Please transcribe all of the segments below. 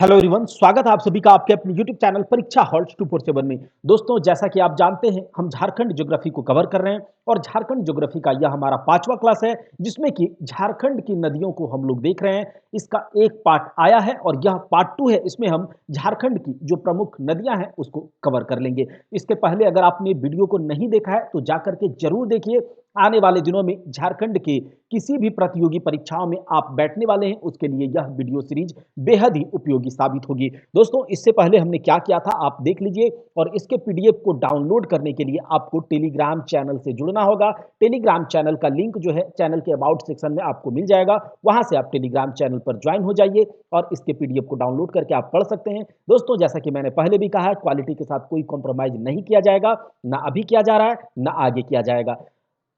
Hello everyone, स्वागत है आप सभी का आपके अपने यूट्यूब चैनल परीक्षा हॉल 247 में। दोस्तों, जैसा कि आप जानते हैं, हम झारखंड ज्योग्राफी को कवर कर रहे हैं और झारखंड ज्योग्राफी का यह हमारा 5वां क्लास है, जिसमें कि झारखंड की नदियों को हम लोग देख रहे हैं। इसका एक पार्ट आया है और यह पार्ट 2 है। इसमें हम झारखंड की जो प्रमुख नदियां हैं उसको कवर कर लेंगे। इसके पहले अगर आपने वीडियो को नहीं देखा है तो जाकर के जरूर देखिए। आने वाले दिनों में झारखंड के किसी भी प्रतियोगी परीक्षाओं में आप बैठने वाले हैं, उसके लिए यह वीडियो सीरीज बेहद ही उपयोगी साबित होगी। दोस्तों, इससे पहले हमने क्या किया था आप देख लीजिए, और इसके पीडीएफ को डाउनलोड करने के लिए आपको टेलीग्राम चैनल से जुड़ना होगा। टेलीग्राम चैनल का लिंक जो है चैनल के अबाउट सेक्शन में आपको मिल जाएगा। वहां से आप टेलीग्राम चैनल पर ज्वाइन हो जाइए और इसके पीडीएफ को डाउनलोड करके आप पढ़ सकते हैं। दोस्तों, जैसा कि मैंने पहले भी कहा है, क्वालिटी के साथ कोई कॉम्प्रोमाइज नहीं किया जाएगा, ना अभी किया जा रहा है ना आगे किया जाएगा।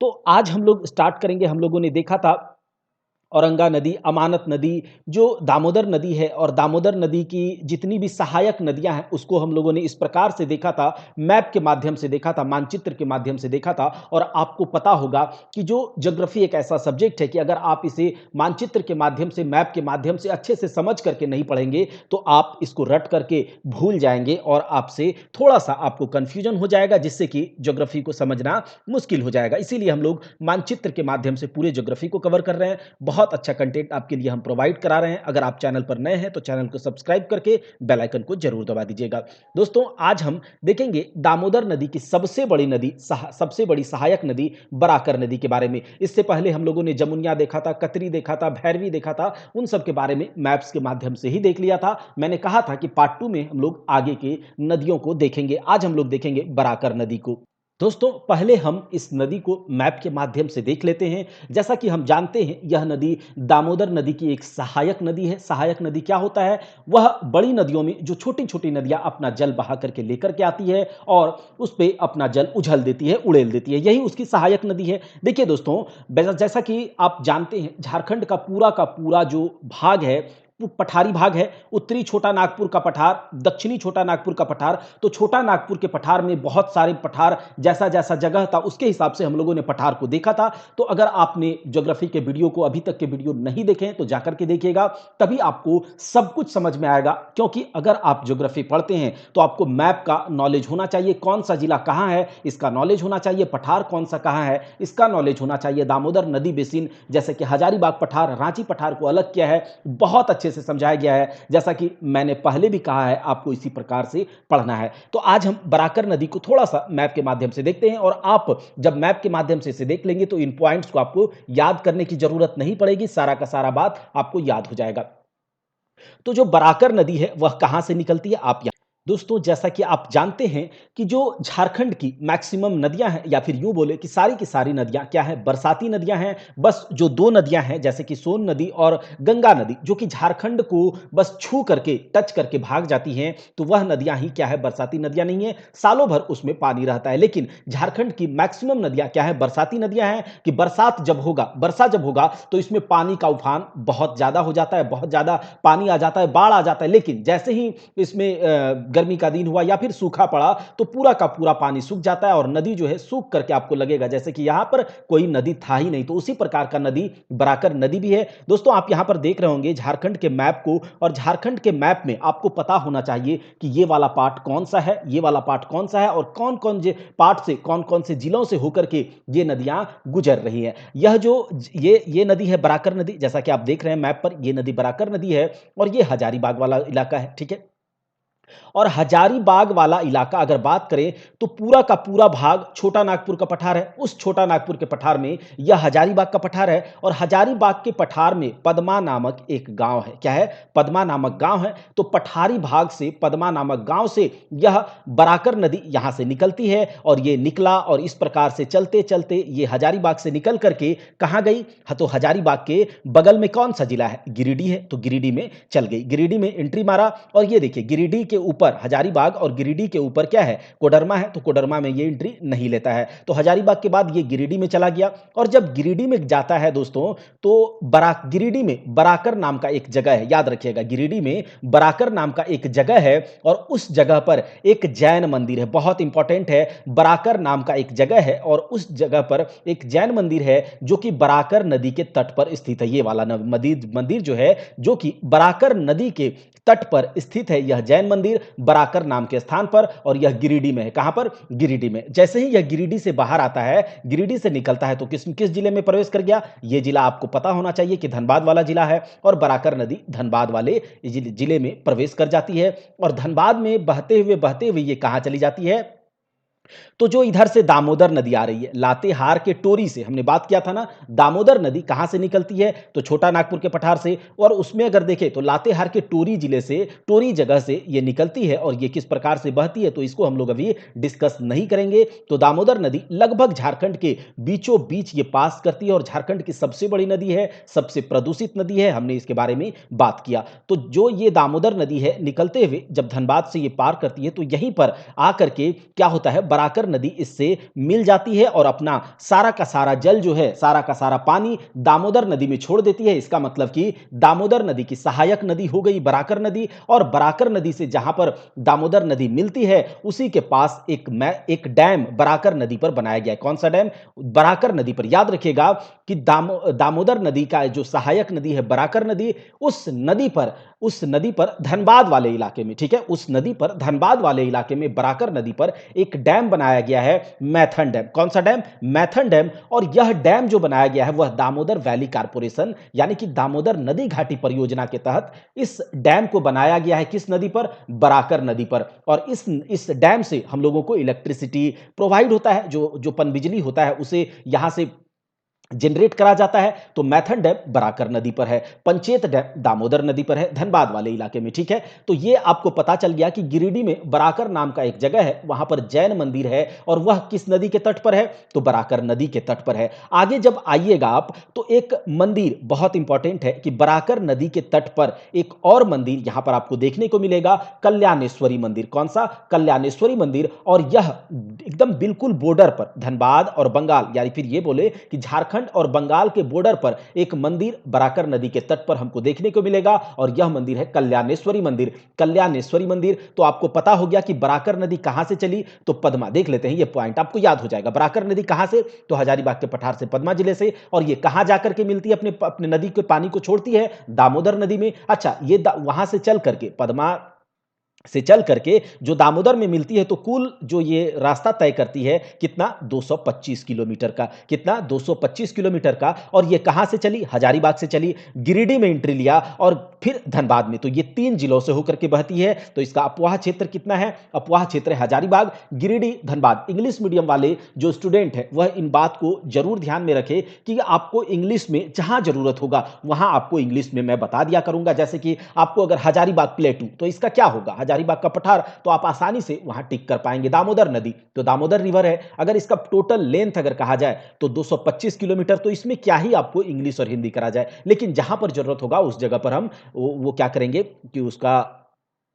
तो आज हम लोग स्टार्ट करेंगे। हम लोगों ने देखा था औरंगा नदी, अमानत नदी, जो दामोदर नदी है, और दामोदर नदी की जितनी भी सहायक नदियां हैं उसको हम लोगों ने इस प्रकार से देखा था, मैप के माध्यम से देखा था, मानचित्र के माध्यम से देखा था। और आपको पता होगा कि जो ज्योग्राफी एक ऐसा सब्जेक्ट है कि अगर आप इसे मानचित्र के माध्यम से, मैप के माध्यम से अच्छे से समझ करके नहीं पढ़ेंगे तो आप इसको रट करके भूल जाएंगे और आपसे थोड़ा सा आपको कंफ्यूजन हो जाएगा, जिससे कि ज्योग्राफी को समझना मुश्किल हो जाएगा। इसीलिए हम लोग मानचित्र के माध्यम से पूरे ज्योग्राफी को कवर कर रहे हैं। बहुत अच्छा कंटेंट आपके लिए हम प्रोवाइड करा रहे हैं। अगर आप चैनल पर नए हैं तो चैनल को सब्सक्राइब करके बेल आइकन को जरूर दबा दीजिएगा। दोस्तों, आज हम देखेंगे दामोदर नदी की सबसे बड़ी नदी, सबसे बड़ी सहायक नदी बराकर नदी के बारे में। इससे पहले हम लोगों ने जमुनिया देखा था, कतरी देखा था, भैरवी देखा था। उन सब के बारे में मैप्स के माध्यम से ही देख लिया था। मैंने कहा था कि पार्ट 2 में हम लोग आगे के नदियों को देखेंगे। आज हम लोग देखेंगे बराकर नदी को। दोस्तों, पहले हम इस नदी को मैप के माध्यम से देख लेते हैं। जैसा कि हम जानते हैं, यह नदी दामोदर नदी की एक सहायक नदी है। सहायक नदी क्या होता है? वह बड़ी नदियों में जो छोटी-छोटी नदियां अपना जल बहा करके लेकर के आती है और उस पे अपना जल उझल देती है, उड़ेल देती है, यही उसकी सहायक नदी है। देखिए दोस्तों, जैसा कि आप जानते हैं, झारखंड का पूरा जो भाग है वो पठारी भाग है। उत्तरी छोटा नागपुर का पठार, दक्षिणी छोटा नागपुर का पठार। तो छोटा नागपुर के पठार में बहुत सारे पठार, जैसा जैसा जगह था उसके हिसाब से हम लोगों ने पठार को देखा था। तो अगर आपने ज्योग्राफी के वीडियो को, अभी तक के वीडियो नहीं देखे हैं तो जाकर के देखिएगा, तभी आपको सब कुछ समझ में आएगा। क्योंकि अगर आप ज्योग्राफी पढ़ते हैं तो आपको मैप का नॉलेज होना चाहिए, कौन सा जिला कहां है इसका नॉलेज होना चाहिए, पठार कौन सा कहां है इसका नॉलेज होना चाहिए। दामोदर नदी बेसिन, जैसे कि हजारीबाग पठार, रांची पठार को अलग किया है, बहुत अच्छे से समझाया गया है। जैसा कि मैंने पहले भी कहा है, आपको इसी प्रकार से पढ़ना है। तो आज हम बराकर नदी को थोड़ा सा मैप के माध्यम से देखते हैं, और आप जब मैप के माध्यम से इसे देख लेंगे तो इन पॉइंट्स को आपको याद करने की जरूरत नहीं पड़ेगी, सारा का सारा बात आपको याद हो जाएगा। तो जो बराकर नदी है वह कहां से निकलती है, आप दोस्तों, जैसा कि आप जानते हैं कि जो झारखंड की मैक्सिमम नदियां हैं, या फिर यूं बोले कि सारी की सारी नदियां क्या है, बरसाती नदियां हैं। बस जो दो नदियां हैं, जैसे कि सोन नदी और गंगा नदी, जो कि झारखंड को बस छू करके, टच करके भाग जाती हैं, तो वह नदियां ही क्या है, बरसाती नदियां नहीं है। सालों भर उसमें पानी रहता है। लेकिन झारखंड की मैक्सिमम नदियां क्या है, बरसाती नदियां हैं, कि बरसात जब होगा, वर्षा जब होगा तो इसमें पानी का उफान बहुत ज्यादा हो जाता है, बहुत ज्यादा पानी आ जाता है, बाढ़ आ जाता है। लेकिन जैसे ही इसमें गर्मी का दिन हुआ या फिर सूखा पड़ा तो पूरा का पूरा पानी सूख जाता है और नदी जो है सूख करके आपको लगेगा जैसे कि यहां पर कोई नदी था ही नहीं। तो उसी प्रकार का नदी बराकर नदी भी है। दोस्तों, आप यहां पर देख रहे होंगे झारखंड के मैप को, और झारखंड के मैप में आपको पता होना चाहिए कि ये वाला पार्ट कौन सा है, ये वाला पार्ट कौन सा है, और कौन कौन से पार्ट से, कौन कौन से जिलों से होकर के ये नदियां गुजर रही है। यह जो ये नदी है बराकर नदी, जैसा कि आप देख रहे हैं मैप पर, ये नदी बराकर नदी है और ये हजारीबाग वाला इलाका है। ठीक है। और हजारीबाग वाला इलाका अगर बात करें तो पूरा का पूरा भाग छोटा नागपुर का पठार है। उस छोटा नागपुर के पठार में यह हजारीबाग का पठार है, और हजारीबाग के पठार में पदमा नामक एक गांव है। क्या है? पदमा नामक गांव है। तो पठारी भाग से, पदमा नामक गांव से यह बराकर नदी यहां से निकलती है, और ये निकला और इस प्रकार से चलते चलते ये हजारीबाग से निकल करके कहां गई? तो हजारीबाग के बगल में कौन सा जिला है? गिरिडीह है। तो गिरिडीह में चल गई, गिरिडीह में एंट्री मारा, और ये देखिए गिरिडीह के ऊपर, हजारीबाग और गिरिडीह के ऊपर क्या है? कोडरमा है। तो कोडरमा में ये एंट्री नहीं लेता है। तो हजारीबाग के बाद ये गिरिडीह में चला गया, और जब गिरिडीह में जाता है दोस्तों, तो गिरिडीह में बराकर नाम का एक जगह है। याद रखिएगा, गिरिडीह में बराकर नाम का एक जगह है, और उस जगह पर एक जैन मंदिर है। बहुत इंपॉर्टेंट है, बराकर नाम का एक जगह है और उस जगह पर एक जैन मंदिर है जो कि बराकर नदी के तट पर स्थित है। ये वाला मंदिर जो है, जो कि बराकर नदी के तट पर स्थित है यह जैन मंदिर बराकर नाम के स्थान पर, और यह गिरिडीह में है। कहां पर? गिरिडीह में। जैसे ही यह गिरिडीह से बाहर आता है, गिरिडीह से निकलता है, तो किस किस जिले में प्रवेश कर गया? यह जिला आपको पता होना चाहिए कि धनबाद वाला जिला है, और बराकर नदी धनबाद वाले जिले में प्रवेश कर जाती है। और धनबाद में बहते हुए ये कहां चली जाती है? तो जो इधर से दामोदर नदी आ रही है, लातेहार के टोरी से, हमने बात किया था ना, दामोदर नदी कहां से निकलती है? तो छोटा नागपुर के पठार से। और उसमें अगर देखें तो लातेहार के टोरी जिले से, टोरी जगह से ये निकलती है, और ये किस प्रकार से बहती है तो इसको हम लोग अभी डिस्कस नहीं करेंगे। तो दामोदर नदी लगभग झारखंड के बीचों बीच ये पास करती है, और झारखंड की सबसे बड़ी नदी है, सबसे प्रदूषित नदी है, हमने इसके बारे में बात किया। तो जो ये दामोदर नदी है, निकलते हुए जब धनबाद से ये पार करती है, तो यहीं पर आकर के क्या होता है, बराकर नदी इससे मिल जाती है, और अपना सारा का सारा जल जो है, सारा का सारा पानी दामोदर नदी में छोड़ देती है। इसका मतलब कि दामोदर नदी की सहायक नदी हो गई बराकर नदी, और बराकर नदी से जहां पर दामोदर नदी मिलती है, उसी के पास एक डैम बराकर नदी पर बनाया गया है। कौन सा डैम? बराकर नदी पर। याद रखिएगा कि दामोदर नदी का जो सहायक नदी है बराकर नदी, उस नदी पर धनबाद वाले इलाके में, ठीक है, उस नदी पर धनबाद वाले इलाके में बराकर नदी पर एक डैम बनाया गया है, मैथन डैम। कौन सा डैम? मैथन डैम। और यह डैम जो बनाया गया है वह दामोदर वैली कारपोरेशन यानी कि दामोदर नदी घाटी परियोजना के तहत इस डैम को बनाया गया है। किस नदी पर? बराकर नदी पर। और इस डैम से हम लोगों को इलेक्ट्रिसिटी प्रोवाइड होता है, जो पनबिजली होता है उसे यहां से जनरेट करा जाता है। तो मैथन डैम बराकर नदी पर है, पंचेत डैम दामोदर नदी पर है, धनबाद वाले इलाके में, ठीक है। तो ये आपको पता चल गया कि गिरिडीह में बराकर नाम का एक जगह है, वहां पर जैन मंदिर है, और वह किस नदी के तट पर है? तो बराकर नदी के तट पर है। आगे जब आइएगा आप, तो एक मंदिर बहुत इंपॉर्टेंट है कि बराकर नदी के तट पर एक और मंदिर यहां पर आपको देखने को मिलेगा, कल्याणेश्वरी मंदिर। कौन सा? कल्याणेश्वरी मंदिर। और यह एकदम बिल्कुल बॉर्डर पर, धनबाद और बंगाल, यानी फिर ये बोले कि झारखंड और बंगाल के बॉर्डर पर एक मंदिर बराकर नदी के तट पर हमको देखने को मिलेगा, और यह मंदिर है कल्याणेश्वरी मंदिर। कल्याणेश्वरी मंदिर। तो आपको पता हो गया कि बराकर नदी कहां से चली, तो पद्मा। देख लेते हैं, यह पॉइंट आपको याद हो जाएगा। बराकर नदी कहां से? तो हजारीबाग के पठार से, पद्मा जिले से। और यह कहां जाकर के मिलती है, अपने नदी के पानी को छोड़ती है? दामोदर नदी में। अच्छा, ये वहां से चल करके, पद्मा से चल करके जो दामोदर में मिलती है, तो कुल जो ये रास्ता तय करती है कितना? 225 किलोमीटर का। कितना? 225 किलोमीटर का। और ये कहां से चली? हजारीबाग से चली, गिरिडीह में एंट्री लिया, और फिर धनबाद में। तो ये 3 जिलों से होकर के बहती है। तो इसका अपवाह क्षेत्र कितना है? अपवाह क्षेत्र है हजारीबाग, गिरिडीह, धनबाद। इंग्लिश मीडियम वाले जो स्टूडेंट है वह इन बात को जरूर ध्यान में रखे कि आपको इंग्लिश में जहां जरूरत होगा वहां आपको इंग्लिश में मैं बता दिया करूंगा। जैसे कि आपको अगर हजारीबाग प्लेटू, तो इसका क्या होगा? हजारीबाग का पठार, तो आप आसानी से वहां टिक कर पाएंगे। दामोदर नदी, तो दामोदर रिवर है। अगर इसका टोटल लेंथ अगर कहा जाए तो 225 किलोमीटर। तो इसमें क्या ही आपको इंग्लिश और हिंदी करा जाए, लेकिन जहां पर जरूरत होगा उस जगह पर हम वो क्या करेंगे कि उसका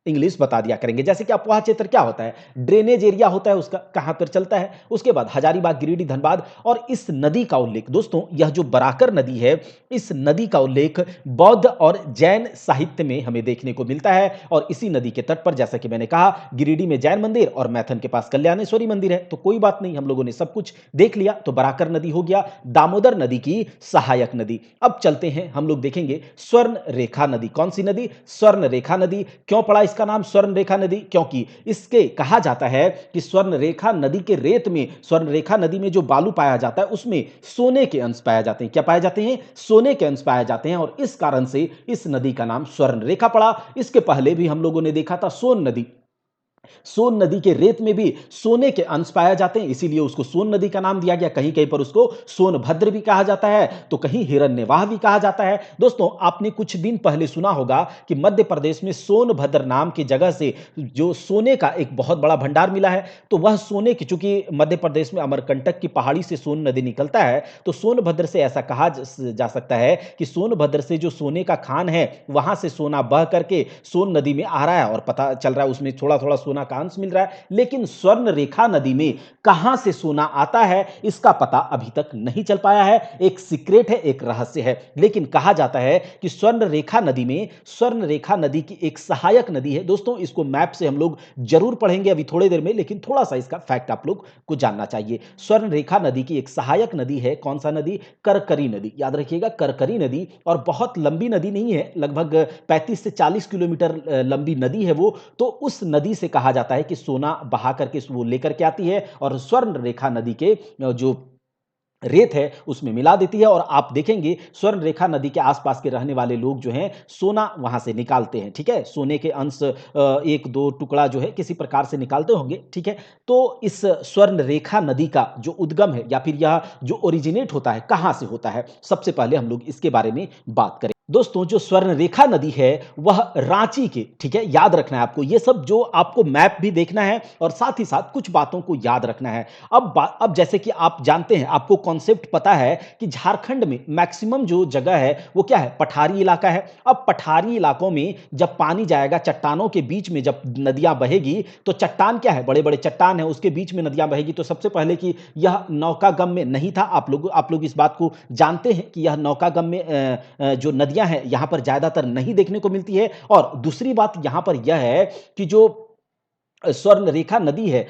इंग्लिश बता दिया करेंगे। जैसे कि अपवाह क्षेत्र क्या होता है? ड्रेनेज एरिया होता है, उसका कहां पर चलता है। उसके बाद हजारीबाग, गिरिडीह, धनबाद। और इस नदी का उल्लेख दोस्तों, यह जो बराकर नदी है, इस नदी का उल्लेख बौद्ध और जैन साहित्य में हमें देखने को मिलता है। और इसी नदी के तट पर, जैसा कि मैंने कहा, गिरिडीह में जैन मंदिर और मैथन के पास कल्याणेश्वरी मंदिर है। तो कोई बात नहीं, हम लोगों ने सब कुछ देख लिया। तो बराकर नदी हो गया दामोदर नदी की सहायक नदी। अब चलते हैं, हम लोग देखेंगे स्वर्ण रेखा नदी। कौन सी नदी? स्वर्ण रेखा नदी। क्यों पड़ा इसका नाम स्वर्ण रेखा नदी? क्योंकि इसके कहा जाता है कि स्वर्ण रेखा नदी के रेत में, स्वर्ण रेखा नदी में जो बालू पाया जाता है उसमें सोने के अंश पाए जाते हैं। क्या पाए जाते हैं? सोने के अंश पाए जाते हैं। और इस कारण से इस नदी का नाम स्वर्ण रेखा पड़ा। इसके पहले भी हम लोगों ने देखा था सोन नदी। सोन नदी के रेत में भी सोने के अंश पाए जाते हैं, इसीलिए उसको सोन नदी का नाम दिया गया। कहीं कहीं पर उसको सोनभद्र भी कहा जाता है, तो कहीं हिरण्यवाह भी कहा जाता है। दोस्तों, आपने कुछ दिन पहले सुना होगा कि मध्य प्रदेश में सोनभद्र नाम की जगह से जो सोने का एक बहुत बड़ा भंडार मिला है। तो वह सोने की, चूंकि मध्य प्रदेश में अमरकंटक की पहाड़ी से सोन नदी निकलता है, तो सोनभद्र से ऐसा कहा जा सकता है कि सोनभद्र से जो सोने का खान है, वहां से सोना बह करके सोन नदी में आ रहा है, और पता चल रहा है उसमें थोड़ा थोड़ा सोना सोना का अंश मिल रहा है, लेकिन स्वर्ण रेखा नदी में कहां से सोना आता है इसका पता अभी तक नहीं चल पाया है। एक सीक्रेट है, एक रहस्य है। लेकिन कहा जाता है कि स्वर्ण रेखा नदी में, स्वर्ण रेखा नदी की एक सहायक नदी है। दोस्तों इसको मैप से हम लोग जरूर पढ़ेंगे अभी थोड़ी देर में, लेकिन थोड़ा सा इसका फैक्ट आप लोग को जानना चाहिए। स्वर्ण रेखा नदी की एक सहायक नदी है, कौन सा नदी? करकरी नदी। याद रखिएगा, करकरी नदी। और बहुत लंबी नदी नहीं है, लगभग 35 से 40 किलोमीटर लंबी नदी है वो। तो उस नदी से कहा जाता है कि सोना बहा करके वो लेकर के आती है और स्वर्ण रेखा नदी के जो रेत है उसमें मिला देती है। और आप देखेंगे स्वर्ण रेखा नदी के आसपास के रहने वाले लोग जो हैं सोना वहां से निकालते हैं, ठीक है। सोने के अंश एक दो टुकड़ा जो है किसी प्रकार से निकालते होंगे, ठीक है। तो इस स्वर्ण रेखा नदी का जो उद्गम है या फिर यह जो ओरिजिनेट होता है कहां से होता है, सबसे पहले हम लोग इसके बारे में बात करें। दोस्तों जो स्वर्ण रेखा नदी है वह रांची के, ठीक है, याद रखना है आपको, ये सब जो आपको मैप भी देखना है और साथ ही साथ कुछ बातों को याद रखना है। अब जैसे कि आप जानते हैं, आपको कॉन्सेप्ट पता है कि झारखंड में मैक्सिमम जो जगह है वो क्या है? पठारी इलाका है। अब पठारी इलाकों में जब पानी जाएगा, चट्टानों के बीच में जब नदियां बहेगी, तो चट्टान क्या है? बड़े बड़े चट्टान है, उसके बीच में नदियां बहेगी। तो सबसे पहले कि यह नौकागम में नहीं था। आप लोग इस बात को जानते हैं कि यह नौकागम में जो नदियां हैं यहां पर ज्यादातर नहीं देखने को मिलती है। और दूसरी बात यहां पर यह है कि जो स्वर्ण रेखा नदी है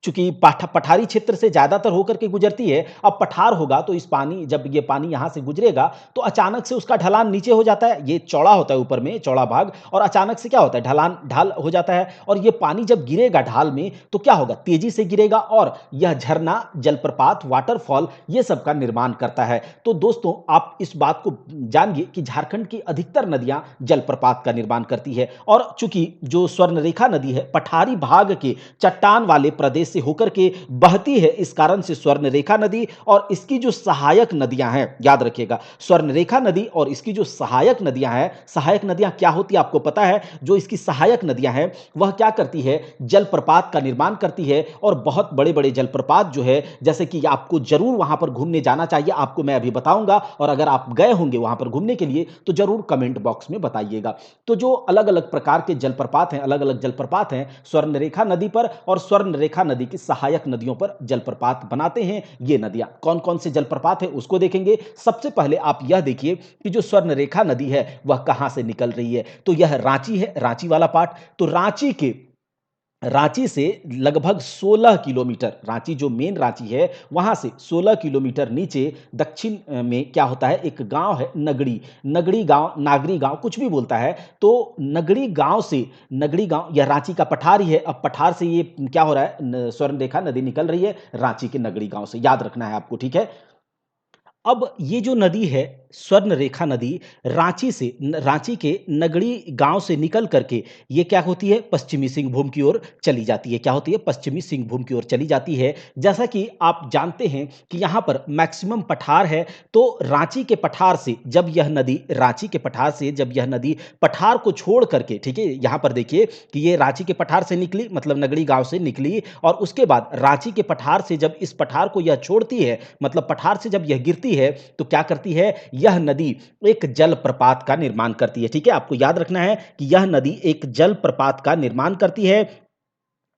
चूंकि पठारी क्षेत्र से ज्यादातर होकर के गुजरती है। अब पठार होगा तो इस पानी, जब ये पानी यहां से गुजरेगा तो अचानक से उसका ढलान नीचे हो जाता है। ये चौड़ा होता है ऊपर में, चौड़ा भाग, और अचानक से क्या होता है? ढाल हो जाता है। और ये पानी जब गिरेगा ढाल में तो क्या होगा? तेजी से गिरेगा और यह झरना, जलप्रपात, वाटरफॉल, ये सब का निर्माण करता है। तो दोस्तों आप इस बात को जानिए कि झारखंड की अधिकतर नदियां जलप्रपात का निर्माण करती है। और चूंकि जो स्वर्ण रेखा नदी है पठारी भाग के चट्टान वाले प्रदेश से होकर के बहती है, इस कारण से स्वर्ण रेखा नदी और इसकी जो सहायक नदियां हैं, याद रखिएगा, स्वर्ण रेखा नदी और इसकी जो सहायक नदियां हैं, सहायक नदियां क्या होती है आपको पता है? जो इसकी सहायक नदियां हैं वह क्या करती है? जलप्रपात का निर्माण करती है। और बहुत बड़े बड़े जलप्रपात जो है, जैसे कि आपको जरूर वहां पर घूमने जाना चाहिए, आपको मैं अभी बताऊंगा। और अगर आप गए होंगे वहां पर घूमने के लिए तो जरूर कमेंट बॉक्स में बताइएगा। तो जो अलग अलग प्रकार के जलप्रपात हैं, अलग अलग जलप्रपात हैं स्वर्ण रेखा नदी पर, और स्वर्ण रेखा नदी की सहायक नदियों पर जलप्रपात बनाते हैं ये नदियां। कौन कौन से जलप्रपात है उसको देखेंगे। सबसे पहले आप यह देखिए कि जो स्वर्ण रेखा नदी है वह कहां से निकल रही है। तो यह रांची है, रांची वाला पार्ट। तो रांची से लगभग 16 किलोमीटर, रांची जो मेन रांची है वहां से 16 किलोमीटर नीचे दक्षिण में क्या होता है? एक गांव है नगड़ी, नगड़ी गांव, नागरी गांव, कुछ भी बोलता है। तो नगड़ी गांव से, नगड़ी गांव यह रांची का पठार ही है। अब पठार से ये क्या हो रहा है? स्वर्ण रेखा नदी निकल रही है रांची के नगड़ी गांव से, याद रखना है आपको, ठीक है। अब ये जो नदी है स्वर्ण रेखा नदी, रांची के नगड़ी गांव से निकल करके ये क्या होती है? पश्चिमी सिंहभूम की ओर चली जाती है। क्या होती है? पश्चिमी सिंहभूम की ओर चली जाती है। जैसा कि आप जानते हैं कि यहां पर मैक्सिमम पठार है। तो रांची के पठार से जब यह नदी, रांची के पठार से जब यह नदी पठार को छोड़ करके, ठीक है, यहां पर देखिए कि ये रांची के पठार से निकली, मतलब नगड़ी गांव से निकली, और उसके बाद रांची के पठार से जब इस पठार को यह छोड़ती है, मतलब पठार से जब यह गिरती है, तो क्या करती है? यह नदी एक जलप्रपात का निर्माण करती है, ठीक है। आपको याद रखना है कि यह नदी एक जलप्रपात का निर्माण करती है,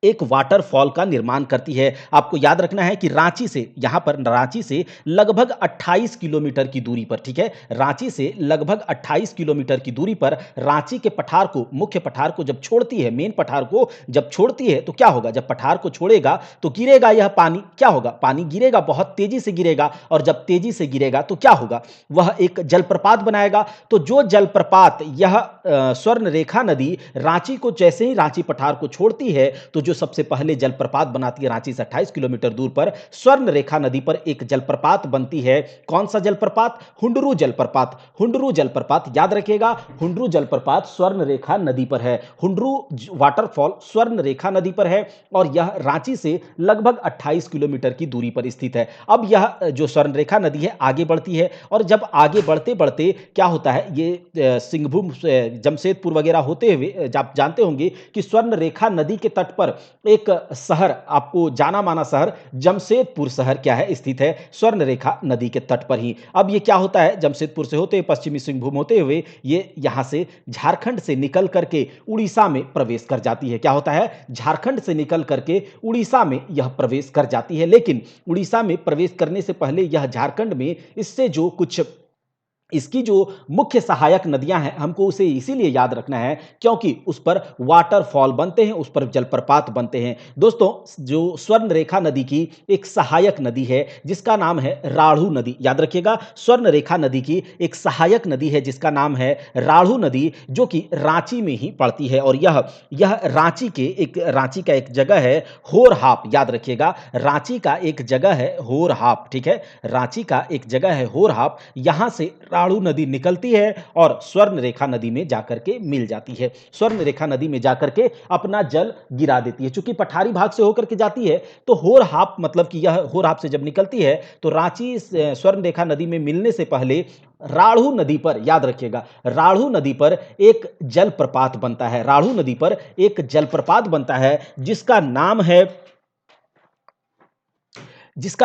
एक वाटरफॉल का निर्माण करती है। आपको याद रखना है कि रांची से, यहां पर रांची से लगभग 28 किलोमीटर की दूरी पर, ठीक है, रांची से लगभग 28 किलोमीटर की दूरी पर रांची के पठार को, मुख्य पठार को जब छोड़ती है, मेन पठार को जब छोड़ती है, तो क्या होगा? जब पठार को छोड़ेगा तो गिरेगा यह पानी, क्या होगा? पानी गिरेगा, बहुत तेजी से गिरेगा, और जब तेजी से गिरेगा तो क्या होगा? वह एक जलप्रपात बनाएगा। तो जो जलप्रपात, यह स्वर्ण रेखा नदी रांची को, जैसे ही रांची पठार को छोड़ती है तो जो सबसे पहले जलप्रपात बनाती है रांची से 28 किलोमीटर दूर पर, स्वर्ण रेखा नदी पर एक जलप्रपात बनती है। कौन सा जलप्रपात? हुंडरू जलप्रपात। हुंडरू जलप्रपात, याद रखिएगा, हुंडरू जलप्रपात स्वर्ण रेखा नदी पर है। हुंडरू वाटरफॉल स्वर्ण रेखा नदी पर है और यह रांची से लगभग 28 किलोमीटर की दूरी पर स्थित है। अब यह जो स्वर्ण रेखा नदी है आगे बढ़ती है, और जब आगे बढ़ते बढ़ते क्या होता है? ये सिंहभूम, जमशेदपुर वगैरह होते हुए, आप जानते होंगे कि स्वर्ण रेखा नदी के तट पर एक शहर, आपको जाना माना शहर जमशेदपुर शहर क्या है, स्थित है स्वर्ण रेखा नदी के तट पर ही। अब ये क्या होता है, जमशेदपुर से होते हुए पश्चिमी सिंहभूम होते हुए ये यहाँ से झारखंड से निकल करके उड़ीसा में प्रवेश कर जाती है। क्या होता है, झारखंड से निकल करके उड़ीसा में यह प्रवेश कर जाती है। लेकिन उड़ीसा में प्रवेश करने से पहले यह झारखंड में इससे जो कुछ इसकी जो मुख्य सहायक नदियां हैं, हमको उसे इसीलिए याद रखना है क्योंकि उस पर वाटरफॉल बनते हैं, उस पर जलप्रपात बनते हैं। दोस्तों, जो स्वर्ण रेखा नदी की एक सहायक नदी है जिसका नाम है राढ़ू नदी, याद रखिएगा, स्वर्ण रेखा नदी की एक सहायक नदी है जिसका नाम है राढ़ू नदी, जो कि रांची में ही पड़ती है। और यह रांची का एक जगह है होरहाप, याद रखिएगा, रांची का एक जगह है होरहाप, ठीक है, रांची का एक जगह है होरहाप। यहां से राढ़ू नदी निकलती है और स्वर्ण रेखा नदी में जाकर के मिल जाती है, स्वर्ण रेखा नदी में जाकर के अपना जल गिरा देती है। चूंकि पठारी भाग से होकर के जाती है तो होरहाप, मतलब कि यह होरहाप से जब निकलती है तो रांची स्वर्ण रेखा नदी में मिलने से पहले राढ़ू नदी पर, याद रखिएगा, राढ़ू नदी पर एक जलप्रपात बनता है, राढ़ू नदी पर एक जलप्रपात बनता है जिसका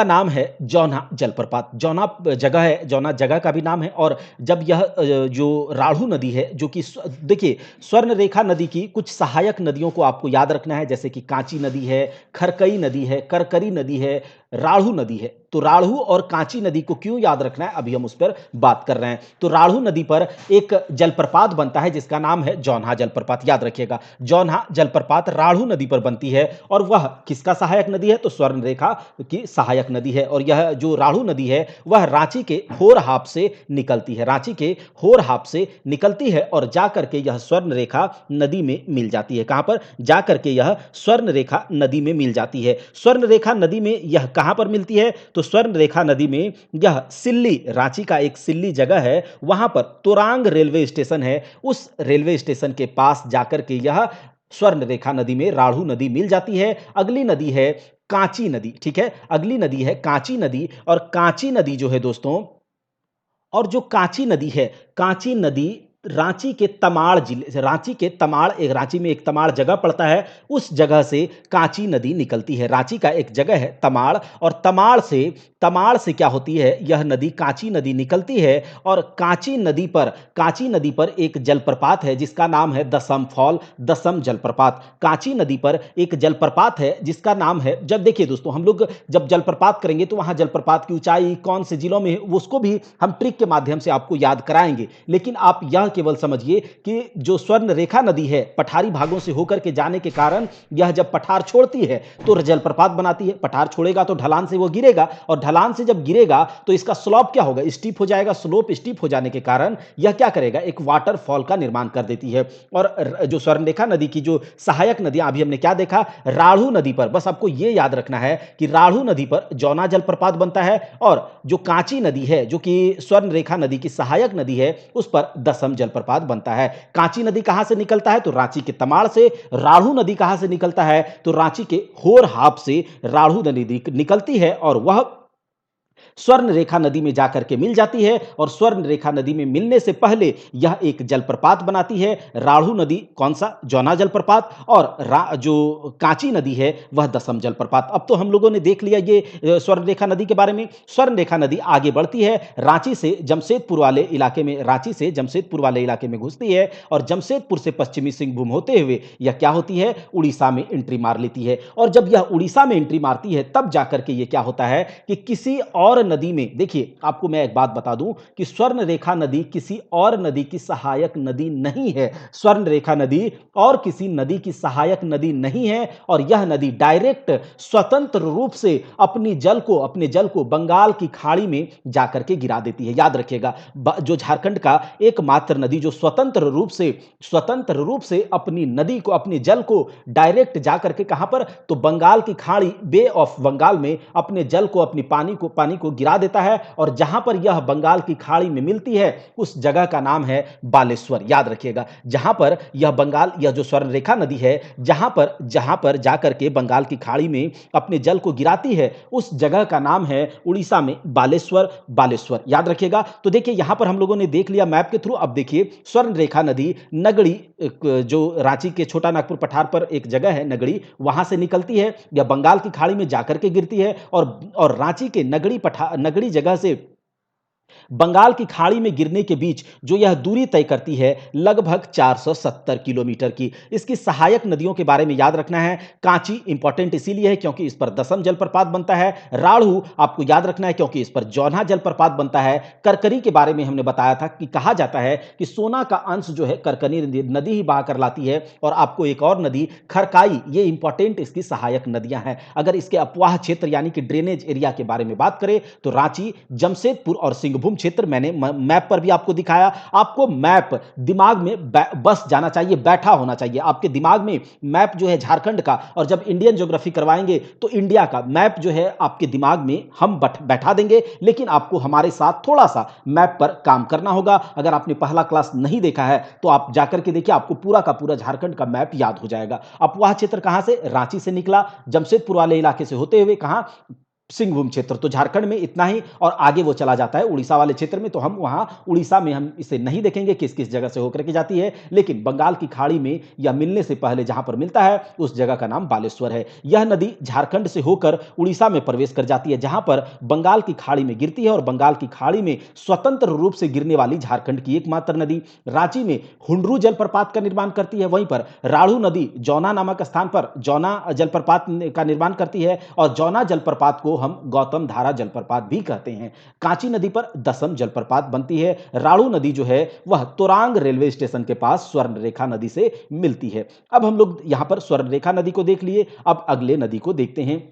नाम है जौना जलप्रपात। जौना जगह का भी नाम है। और जब यह जो राढ़ू नदी है, जो कि देखिए, स्वर्ण रेखा नदी की कुछ सहायक नदियों को आपको याद रखना है, जैसे कि कांची नदी है, खरकई नदी है, करकरी नदी है, राढ़ू नदी है। तो राढ़ू और कांची नदी को क्यों याद रखना है, अभी हम उस पर बात कर रहे हैं। तो राढ़ू नदी पर एक जलप्रपात बनता है जिसका नाम है जौन्हा जलप्रपात, याद रखिएगा, जौन्हा जलप्रपात राढ़ू नदी पर बनती है। और वह किसका सहायक नदी है, तो स्वर्ण रेखा की सहायक नदी है। और यह जो राढ़ू नदी है वह रांची के होरहाप से निकलती है, रांची के होरहाप से निकलती है और जाकर के यह स्वर्ण रेखा नदी में मिल जाती है। कहां पर जाकर के यह स्वर्ण रेखा नदी में मिल जाती है। स्वर्ण रेखा नदी में यह कहां पर मिलती है, तो स्वर्ण रेखा नदी में यह सिल्ली, रांची का एक सिल्ली जगह है, वहां पर तुरांग रेलवे स्टेशन है, उस रेलवे स्टेशन के पास जाकर के यह स्वर्ण रेखा नदी में राढ़ू नदी मिल जाती है। अगली नदी है कांची नदी, ठीक है, अगली नदी है कांची नदी। और कांची नदी जो है दोस्तों, और जो कांची नदी है, कांची नदी रांची के तमाड़ जिले, रांची में एक तमाड़ जगह पड़ता है, उस जगह से कांची नदी निकलती है। रांची का एक जगह है तमाड़, और तमाड़ से क्या होती है, यह नदी कांची नदी निकलती है। और कांची नदी पर एक जलप्रपात है जिसका नाम है दसम फॉल, दसम जलप्रपात। कांची नदी पर एक जलप्रपात है जिसका नाम है, जब देखिए दोस्तों, हम लोग जब जलप्रपात करेंगे तो वहां जलप्रपात की ऊंचाई कौन से जिलों में है उसको भी हम ट्रिक के माध्यम से आपको याद कराएंगे। लेकिन आप यह केवल समझिए कि जो स्वर्ण रेखा नदी है, पठारी भागों से होकर के जाने के कारण यह जब पठार छोड़ती है तो जलप्रपात बनाती है। पठार छोड़ेगा तो ढलान से वो गिरेगा, और ढलान से जब गिरेगा तो इसका स्लोप क्या होगा, स्टीप हो जाएगा। स्लोप स्टीप हो जाने के कारण यह क्या करेगा, एक वाटरफॉल का निर्माण कर देती है। और जो स्वर्ण रेखा नदी की जो सहायक नदियां, अभी हमने क्या देखा, राढ़ू नदी पर, बस आपको यह याद रखना है कि राढ़ू नदी पर जौना जलप्रपात बनता है, और जो कांची नदी है, जो कि स्वर्ण रेखा नदी की सहायक नदी है, उस पर दसम जलप्रपात बनता है। कांची नदी कहां से निकलता है, तो रांची के तमाड़ से। राढ़ू नदी कहां से निकलता है, तो रांची के होरहाप से राढ़ू नदी निकलती है, और वह स्वर्ण रेखा नदी में जाकर के मिल जाती है। और स्वर्ण रेखा नदी में मिलने से पहले यह एक जलप्रपात बनाती है, राढ़ू नदी, कौन सा, जौना जलप्रपात, और जो कांची नदी है वह दसम जलप्रपात। अब तो हम लोगों ने देख लिया ये स्वर्ण रेखा नदी के बारे में। स्वर्ण रेखा नदी आगे बढ़ती है, रांची से जमशेदपुर वाले इलाके में घुसती है, और जमशेदपुर से पश्चिमी सिंहभूम होते हुए यह क्या होती है, उड़ीसा में एंट्री मार लेती है। और जब यह उड़ीसा में एंट्री मारती है तब जाकर के यह क्या होता है कि किसी और नदी में, देखिए आपको मैं एक बात बता दूं कि स्वर्ण रेखा नदी किसी और नदी की सहायक नदी नहीं है। स्वर्ण रेखा नदी और किसी नदी की सहायक नदी नहीं है, और यह नदी डायरेक्ट स्वतंत्र रूप से अपने जल को बंगाल की खाड़ी में जाकर के गिरा देती है। याद रखिएगा, जो झारखंड का एकमात्र नदी जो स्वतंत्र रूप से अपनी नदी को, अपने जल को डायरेक्ट जाकर के कहां पर, तो बंगाल की खाड़ी, बे ऑफ बंगाल में अपने जल को, अपनी पानी को गिरा देता है और जहां पर यह बंगाल की खाड़ी में मिलती है उस जगह का नाम है बालेश्वर। याद रखिएगा, जहां पर यह बंगाल, यह जो स्वर्ण रेखा नदी है, जहां पर जाकर के बंगाल की खाड़ी में अपने जल को गिराती है, उस जगह का नाम है उड़ीसा में बालेश्वर। बालेश्वर याद रखिएगा। तो देखिए यहां पर हम लोगों ने देख लिया मैप के थ्रू। अब देखिए स्वर्ण रेखा नदी नगड़ी, जो रांची के छोटा नागपुर पठार पर एक जगह है नगड़ी, वहां से निकलती है, यह बंगाल की खाड़ी में जाकर के गिरती है और रांची के नगड़ी जगह से बंगाल की खाड़ी में गिरने के बीच जो यह दूरी तय करती है लगभग 470 किलोमीटर की। इसकी सहायक नदियों के बारे में याद रखना है। कांची इंपॉर्टेंट इसीलिए है क्योंकि इस पर दसम जलप्रपात बनता है। राढ़ू आपको याद रखना है क्योंकि इस पर जौना जलप्रपात बनता है। करकरी के बारे में हमने बताया था कि कहा जाता है कि सोना का अंश जो है करकरी नदी ही बहा कर लाती है। और आपको एक और नदी खरकाई, ये इंपॉर्टेंट इसकी सहायक नदियां हैं। अगर इसके अपवाह क्षेत्र यानी कि ड्रेनेज एरिया के बारे में बात करें तो रांची, जमशेदपुर और सिंहभूम क्षेत्र मैंने मैप पर भी आपको दिखाया। आपको मैप दिमाग में बस जाना चाहिए, बैठा होना चाहिए आपके दिमाग में। मैप जो है झारखंड का, और जब इंडियन ज्योग्राफी करवाएंगे तो इंडिया का मैप जो है आपके दिमाग में हम बैठा देंगे, लेकिन आपको हमारे साथ थोड़ा सा मैप पर काम करना होगा। अगर आपने पहला क्लास नहीं देखा है तो आप जाकर के देखिए, आपको पूरा का पूरा झारखंड का मैप याद हो जाएगा। अपवाह क्षेत्र कहां से? रांची से निकला, जमशेदपुर वाले इलाके से होते हुए कहां? सिंहभूम क्षेत्र। तो झारखंड में इतना ही, और आगे वो चला जाता है उड़ीसा वाले क्षेत्र में। तो हम वहां उड़ीसा में हम इसे नहीं देखेंगे किस किस जगह से होकर के जाती है, लेकिन बंगाल की खाड़ी में या मिलने से पहले जहां पर मिलता है उस जगह का नाम बालेश्वर है। यह नदी झारखंड से होकर उड़ीसा में प्रवेश कर जाती है, जहां पर बंगाल की खाड़ी में गिरती है। और बंगाल की खाड़ी में स्वतंत्र रूप से गिरने वाली झारखंड की एकमात्र नदी। रांची में हुंडरू जलप्रपात का निर्माण करती है, वहीं पर राढ़ू नदी जौना नामक स्थान पर जौना जलप्रपात का निर्माण करती है, और जौना जलप्रपात को हम गौतम धारा जलप्रपात भी कहते हैं। कांची नदी पर दसम जलप्रपात बनती है। राढ़ू नदी जो है वह तोरांग रेलवे स्टेशन के पास स्वर्ण रेखा नदी से मिलती है। अब हम लोग यहां पर स्वर्ण रेखा नदी को देख लिए, अब अगले नदी को देखते हैं।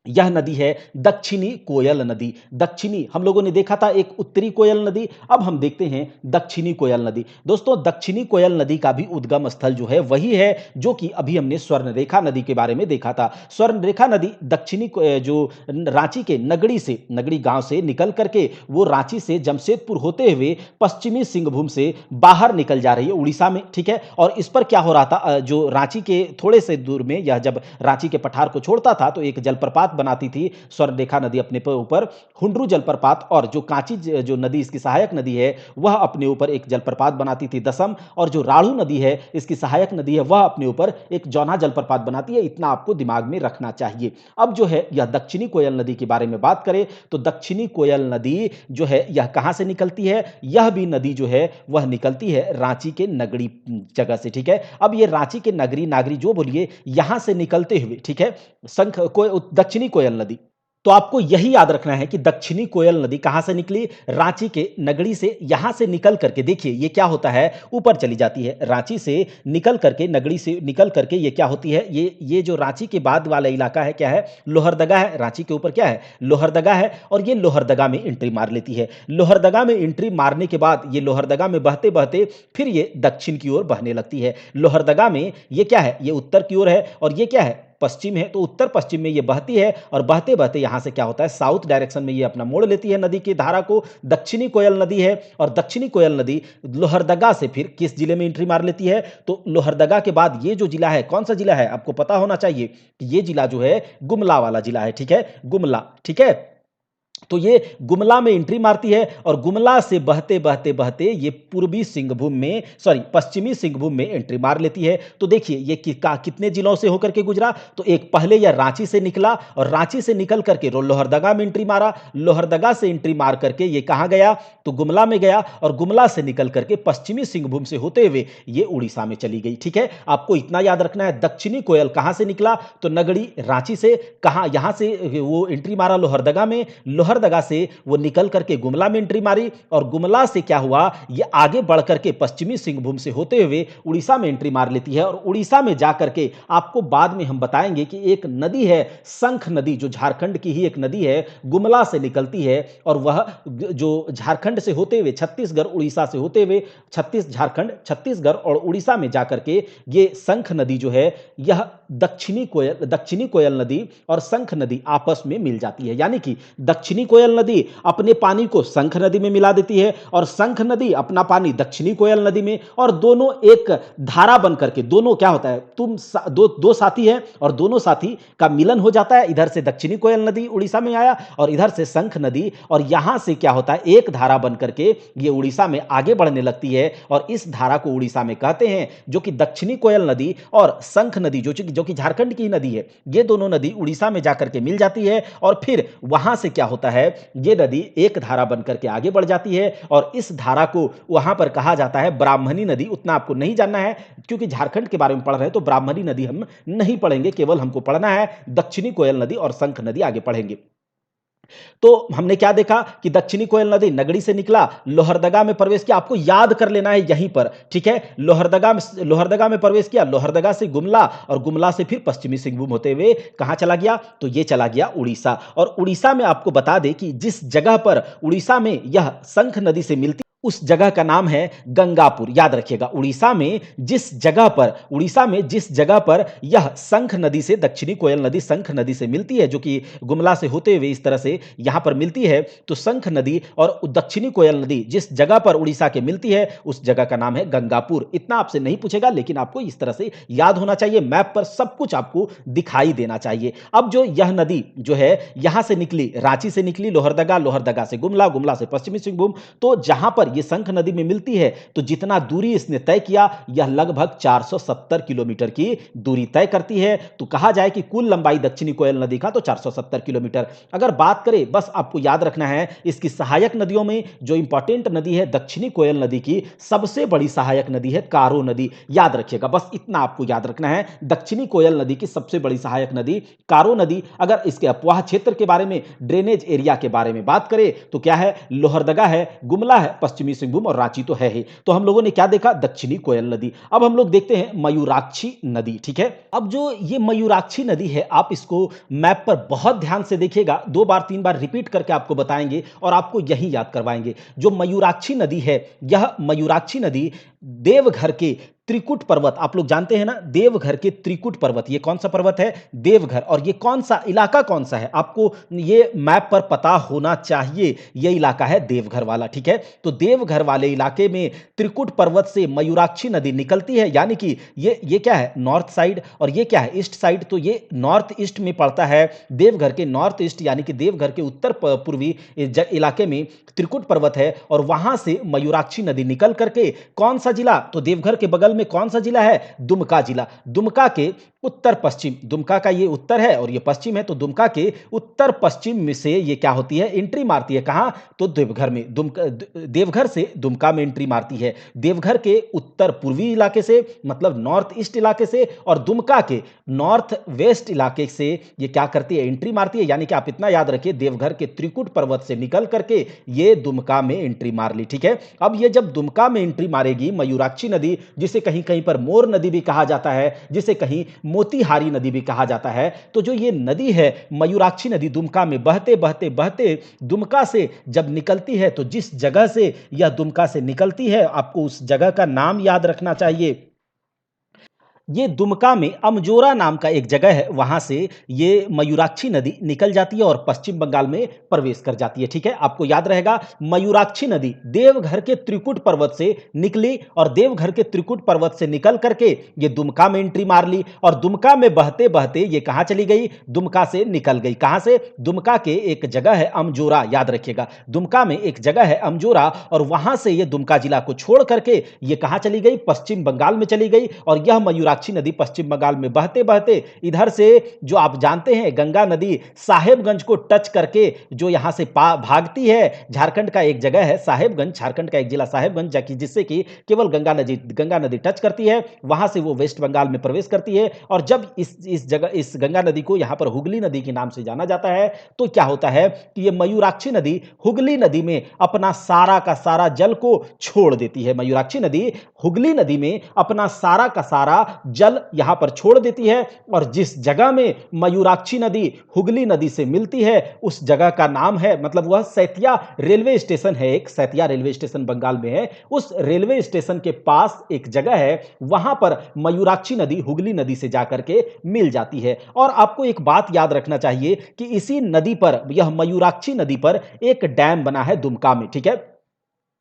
यह नदी है दक्षिणी कोयल नदी। दक्षिणी हम लोगों ने देखा था एक उत्तरी कोयल नदी, अब हम देखते हैं दक्षिणी कोयल नदी। दोस्तों दक्षिणी कोयल नदी का भी उद्गम स्थल जो है वही है जो कि अभी हमने स्वर्ण रेखा नदी के बारे में देखा था। स्वर्ण रेखा नदी दक्षिणी जो रांची के नगड़ी से, नगड़ी गांव से निकल करके वो रांची से जमशेदपुर होते हुए पश्चिमी सिंहभूम से बाहर निकल जा रही है उड़ीसा में, ठीक है। और इस पर क्या हो रहा था, जो रांची के थोड़े से दूर में, यह जब रांची के पठार को छोड़ता था तो एक जलप्रपात बनाती थी स्वर्ण रेखा नदी अपने ऊपर, हुंडरू जलप्रपात। और जो कांची जो नदी इसकी सहायक नदी है वह अपने ऊपर एक जलप्रपात बनाती थी दसम, और जो राढ़ू नदी है इसकी सहायक नदी है वह अपने ऊपर एक जौना जलप्रपात बनाती है। इतना आपको दिमाग में रखना चाहिए। अब जो है यह दक्षिणी कोयल नदी के बारे में बात करें तो दक्षिणी कोयल नदी जो है यह कहां से निकलती है? यह भी नदी जो है वह निकलती है रांची के नगरी जगह से, ठीक है। अब ये रांची के नगरी, नागरी जो बोलिए, यहां से निकलते हुए, ठीक है, दक्षिणी कोयल नदी। तो आपको यही याद रखना है कि दक्षिणी कोयल नदी कहां से निकली? रांची के नगरी से। यहां से निकल करके देखिए ये क्या होता है, ऊपर चली जाती है। रांची से निकल करके, नगरी से निकल करके ये क्या होती है, ये जो रांची के बाद वाला इलाका है क्या है? लोहरदगा है। रांची के ऊपर क्या है? लोहरदगा है। और ये लोहरदगा में एंट्री मार लेती है। लोहरदगा में एंट्री मारने के बाद ये लोहरदगा में बहते बहते फिर ये दक्षिण की ओर बहने लगती है। लोहरदगा में ये क्या है? ये उत्तर की ओर है, और ये क्या है? पश्चिम है। तो उत्तर पश्चिम में ये बहती है, और बहते बहते यहां से क्या होता है, साउथ डायरेक्शन में ये अपना मोड़ लेती है नदी की धारा को। दक्षिणी कोयल नदी है, और दक्षिणी कोयल नदी लोहरदगा से फिर किस जिले में एंट्री मार लेती है? तो लोहरदगा के बाद ये जो जिला है, कौन सा जिला है आपको पता होना चाहिए, ये जिला जो है गुमला वाला जिला है, ठीक है, गुमला, ठीक है। तो ये गुमला में एंट्री मारती है, और गुमला से बहते बहते बहते ये पूर्वी सिंहभूम में, सॉरी पश्चिमी सिंहभूम में एंट्री मार लेती है। तो देखिए ये कितने जिलों से होकर के गुजरा? तो एक पहले यह रांची से निकला, और रांची से निकल करके लोहरदगा में एंट्री मारा। लोहरदगा से एंट्री मार करके ये कहां गया? तो गुमला में गया, और गुमला से निकल करके पश्चिमी सिंहभूम से होते हुए ये उड़ीसा में चली गई, ठीक है। आपको इतना याद रखना है। दक्षिणी कोयल कहां से निकला? तो नगड़ी रांची से। कहां? यहां से वो एंट्री मारा लोहरदगा में, लोहरदगा से वो निकल करके गुमला में एंट्री मारी, और गुमला से क्या हुआ, ये आगे बढ़ करके पश्चिमी सिंहभूम से होते हुए उड़ीसा में एंट्री मार लेती है। और उड़ीसा में जाकर के आपको बाद में हम बताएंगे कि एक नदी है शंख नदी, जो झारखंड की ही एक नदी है, गुमला से निकलती है, और वह जो झारखंड से होते हुए छत्तीसगढ़, उड़ीसा से होते हुए झारखंड, छत्तीसगढ़ और उड़ीसा में जाकर के ये शंख नदी जो है, यह दक्षिणी कोयल नदी और शंख नदी आपस में मिल जाती है। यानी कि दक्षिणी कोयल नदी अपने पानी को शंख नदी में मिला देती है और शंख नदी अपना पानी दक्षिणी कोयल नदी में, और दोनों एक धारा बन करके, दोनों क्या होता है, दो साथी हैं और दोनों साथी का मिलन हो जाता है। इधर से दक्षिणी कोयल नदी उड़ीसा में आया और इधर से शंख नदी, और यहां से क्या होता है, एक धारा बन करके ये उड़ीसा में आगे बढ़ने लगती है और इस धारा को उड़ीसा में कहते हैं, जो कि दक्षिणी कोयल नदी और शंख नदी जो कि झारखंड की नदी है, ये दोनों नदी उड़ीसा में जाकर के मिल जाती है और फिर वहां से क्या होता है, ये नदी एक धारा बनकर के आगे बढ़ जाती है और इस धारा को वहां पर कहा जाता है ब्राह्मणी नदी। उतना आपको नहीं जानना है क्योंकि झारखंड के बारे में पढ़ रहे हैं तो ब्राह्मणी नदी हम नहीं पढ़ेंगे, केवल हमको पढ़ना है दक्षिणी कोयल नदी और शंख नदी आगे पढ़ेंगे। तो हमने क्या देखा कि दक्षिणी कोयल नदी नगड़ी से निकला, लोहरदगा में प्रवेश किया, आपको याद कर लेना है यहीं पर, ठीक है। लोहरदगा में प्रवेश किया, लोहरदगा से गुमला और गुमला से फिर पश्चिमी सिंहभूम होते हुए कहां चला गया, तो ये चला गया उड़ीसा। और उड़ीसा में आपको बता दें कि जिस जगह पर उड़ीसा में यह शंख नदी से मिलती उस जगह का नाम है गंगापुर। याद रखिएगा, उड़ीसा में जिस जगह पर यह शंख नदी से, दक्षिणी कोयल नदी शंख नदी से मिलती है, जो कि गुमला से होते हुए इस तरह से यहां पर मिलती है, तो शंख नदी और दक्षिणी कोयल नदी जिस जगह पर उड़ीसा के मिलती है उस जगह का नाम है गंगापुर। इतना आपसे नहीं पूछेगा लेकिन आपको इस तरह से याद होना चाहिए, मैप पर सब कुछ आपको दिखाई देना चाहिए। अब जो यह नदी जो है यहां से निकली, रांची से निकली, लोहरदगा से गुमला, गुमला से पश्चिमी सिंहभूम, तो जहां पर ये शंख नदी में मिलती है तो जितना दूरी इसने तय किया यह लगभग 470 किलोमीटर की दूरी तय करती है। तो कहा जाए कि कुल लंबाई दक्षिणी कोयल नदी का तो 470 किलोमीटर। अगर बात करें, बस आपको याद रखना है इसकी सहायक नदियों में जो इंपॉर्टेंट नदी है दक्षिणी कोयल नदी की सबसे बड़ी सहायक नदी है कारो नदी। याद रखिएगा, बस इतना आपको याद रखना है, दक्षिणी कोयल नदी की सबसे बड़ी सहायक नदी कारो नदी। अगर इसके अपवाह क्षेत्र के बारे में, ड्रेनेज एरिया के बारे में बात करें तो क्या है, लोहरदगा है, गुमला है, पश्चिमी सिंहभूम और रांची तो है ही। तो हम लोगों ने क्या देखा, दक्षिणी कोयल नदी। अब हम लोग देखते हैं मयूराक्षी नदी, ठीक है। अब जो ये मयूराक्षी नदी है, आप इसको मैप पर बहुत ध्यान से देखिएगा, 2 बार 3 बार रिपीट करके आपको बताएंगे और आपको यही याद करवाएंगे। जो मयूराक्षी नदी है, यह मयूराक्षी नदी देवघर के त्रिकुट पर्वत, आप लोग जानते हैं ना, देवघर के त्रिकुट पर्वत, ये कौन सा पर्वत है, देवघर। और ये कौन सा इलाका कौन सा है, आपको ये मैप पर पता होना चाहिए, ये इलाका है देवघर वाला, ठीक है। तो देवघर वाले इलाके में त्रिकुट पर्वत से मयूराक्षी नदी निकलती है, यानी कि ये क्या है, नॉर्थ साइड, और ये क्या है, ईस्ट साइड। तो ये नॉर्थ ईस्ट में पड़ता है, देवघर के नॉर्थ ईस्ट यानी कि देवघर के उत्तर पूर्वी इलाके में त्रिकुट पर्वत है और वहां से मयूराक्षी नदी निकल करके कौन सा जिला, तो देवघर के बगल में कौन सा जिला है, दुमका जिला। दुमका के उत्तर पश्चिम, दुमका का ये उत्तर है और ये पश्चिम है, तो दुमका के उत्तर पश्चिम में से ये क्या होती है, एंट्री मारती है कहां, तो देवघर में। देवघर से दुमका में एंट्री मारती है, देवघर के उत्तर पूर्वी इलाके से, मतलब नॉर्थ ईस्ट इलाके से, और दुमका के नॉर्थ वेस्ट इलाके से ये क्या करती है, एंट्री मारती है। यानी कि आप इतना याद रखिए, देवघर के त्रिकुट पर्वत से निकल करके ये दुमका में एंट्री मार ली, ठीक है। अब ये जब दुमका में एंट्री मारेगी मयूराक्षी नदी, जिसे कहीं कहीं पर मोर नदी भी कहा जाता है, जिसे कहीं मोतीहारी नदी भी कहा जाता है, तो जो ये नदी है मयूराक्षी नदी दुमका में बहते बहते बहते दुमका से जब निकलती है, तो जिस जगह से यह दुमका से निकलती है आपको उस जगह का नाम याद रखना चाहिए। ये दुमका में अमजोरा नाम का एक जगह है, वहां से ये मयूराक्षी नदी निकल जाती है और पश्चिम बंगाल में प्रवेश कर जाती है, ठीक है। आपको याद रहेगा, मयूराक्षी नदी देवघर के त्रिकुट पर्वत से निकली और देवघर के त्रिकुट पर्वत से निकल करके ये दुमका में एंट्री मार ली और दुमका में बहते बहते ये कहां चली गई, दुमका से निकल गई। कहां से, दुमका के एक जगह है अमजोरा, याद रखिएगा, दुमका में एक जगह है अमजोरा और वहां से ये दुमका जिला को छोड़ करके ये कहां चली गई, पश्चिम बंगाल में चली गई। और यह मयूराक्षी नदी पश्चिम बंगाल में बहते बहते इधर से, जो आप जानते हैं गंगा नदी साहेबगंज को टच करके जो यहां से भागती है, झारखंड का एक जगह है साहेबगंज, झारखंड का एक जिला साहेबगंज, जिससे कि केवल गंगा नदी टच करती है, वहां से वो वेस्ट बंगाल में प्रवेश करती है। और जब इस गंगा नदी को यहां पर हुगली नदी के नाम से जाना जाता है, तो क्या होता है कि ये मयूराक्षी नदी हुगली नदी में अपना सारा का सारा जल को छोड़ देती है। मयूराक्षी नदी हुगली नदी में अपना सारा का सारा जल यहां पर छोड़ देती है और जिस जगह में मयूराक्षी नदी हुगली नदी से मिलती है उस जगह का नाम है, मतलब वह सैतिया रेलवे स्टेशन है, एक सैतिया रेलवे स्टेशन बंगाल में है। उस रेलवे स्टेशन के पास एक जगह है, वहां पर मयूराक्षी नदी हुगली नदी से जाकर के मिल जाती है। और आपको एक बात याद रखना चाहिए कि इसी नदी पर, यह मयूराक्षी नदी पर एक डैम बना है दुमका में, ठीक है।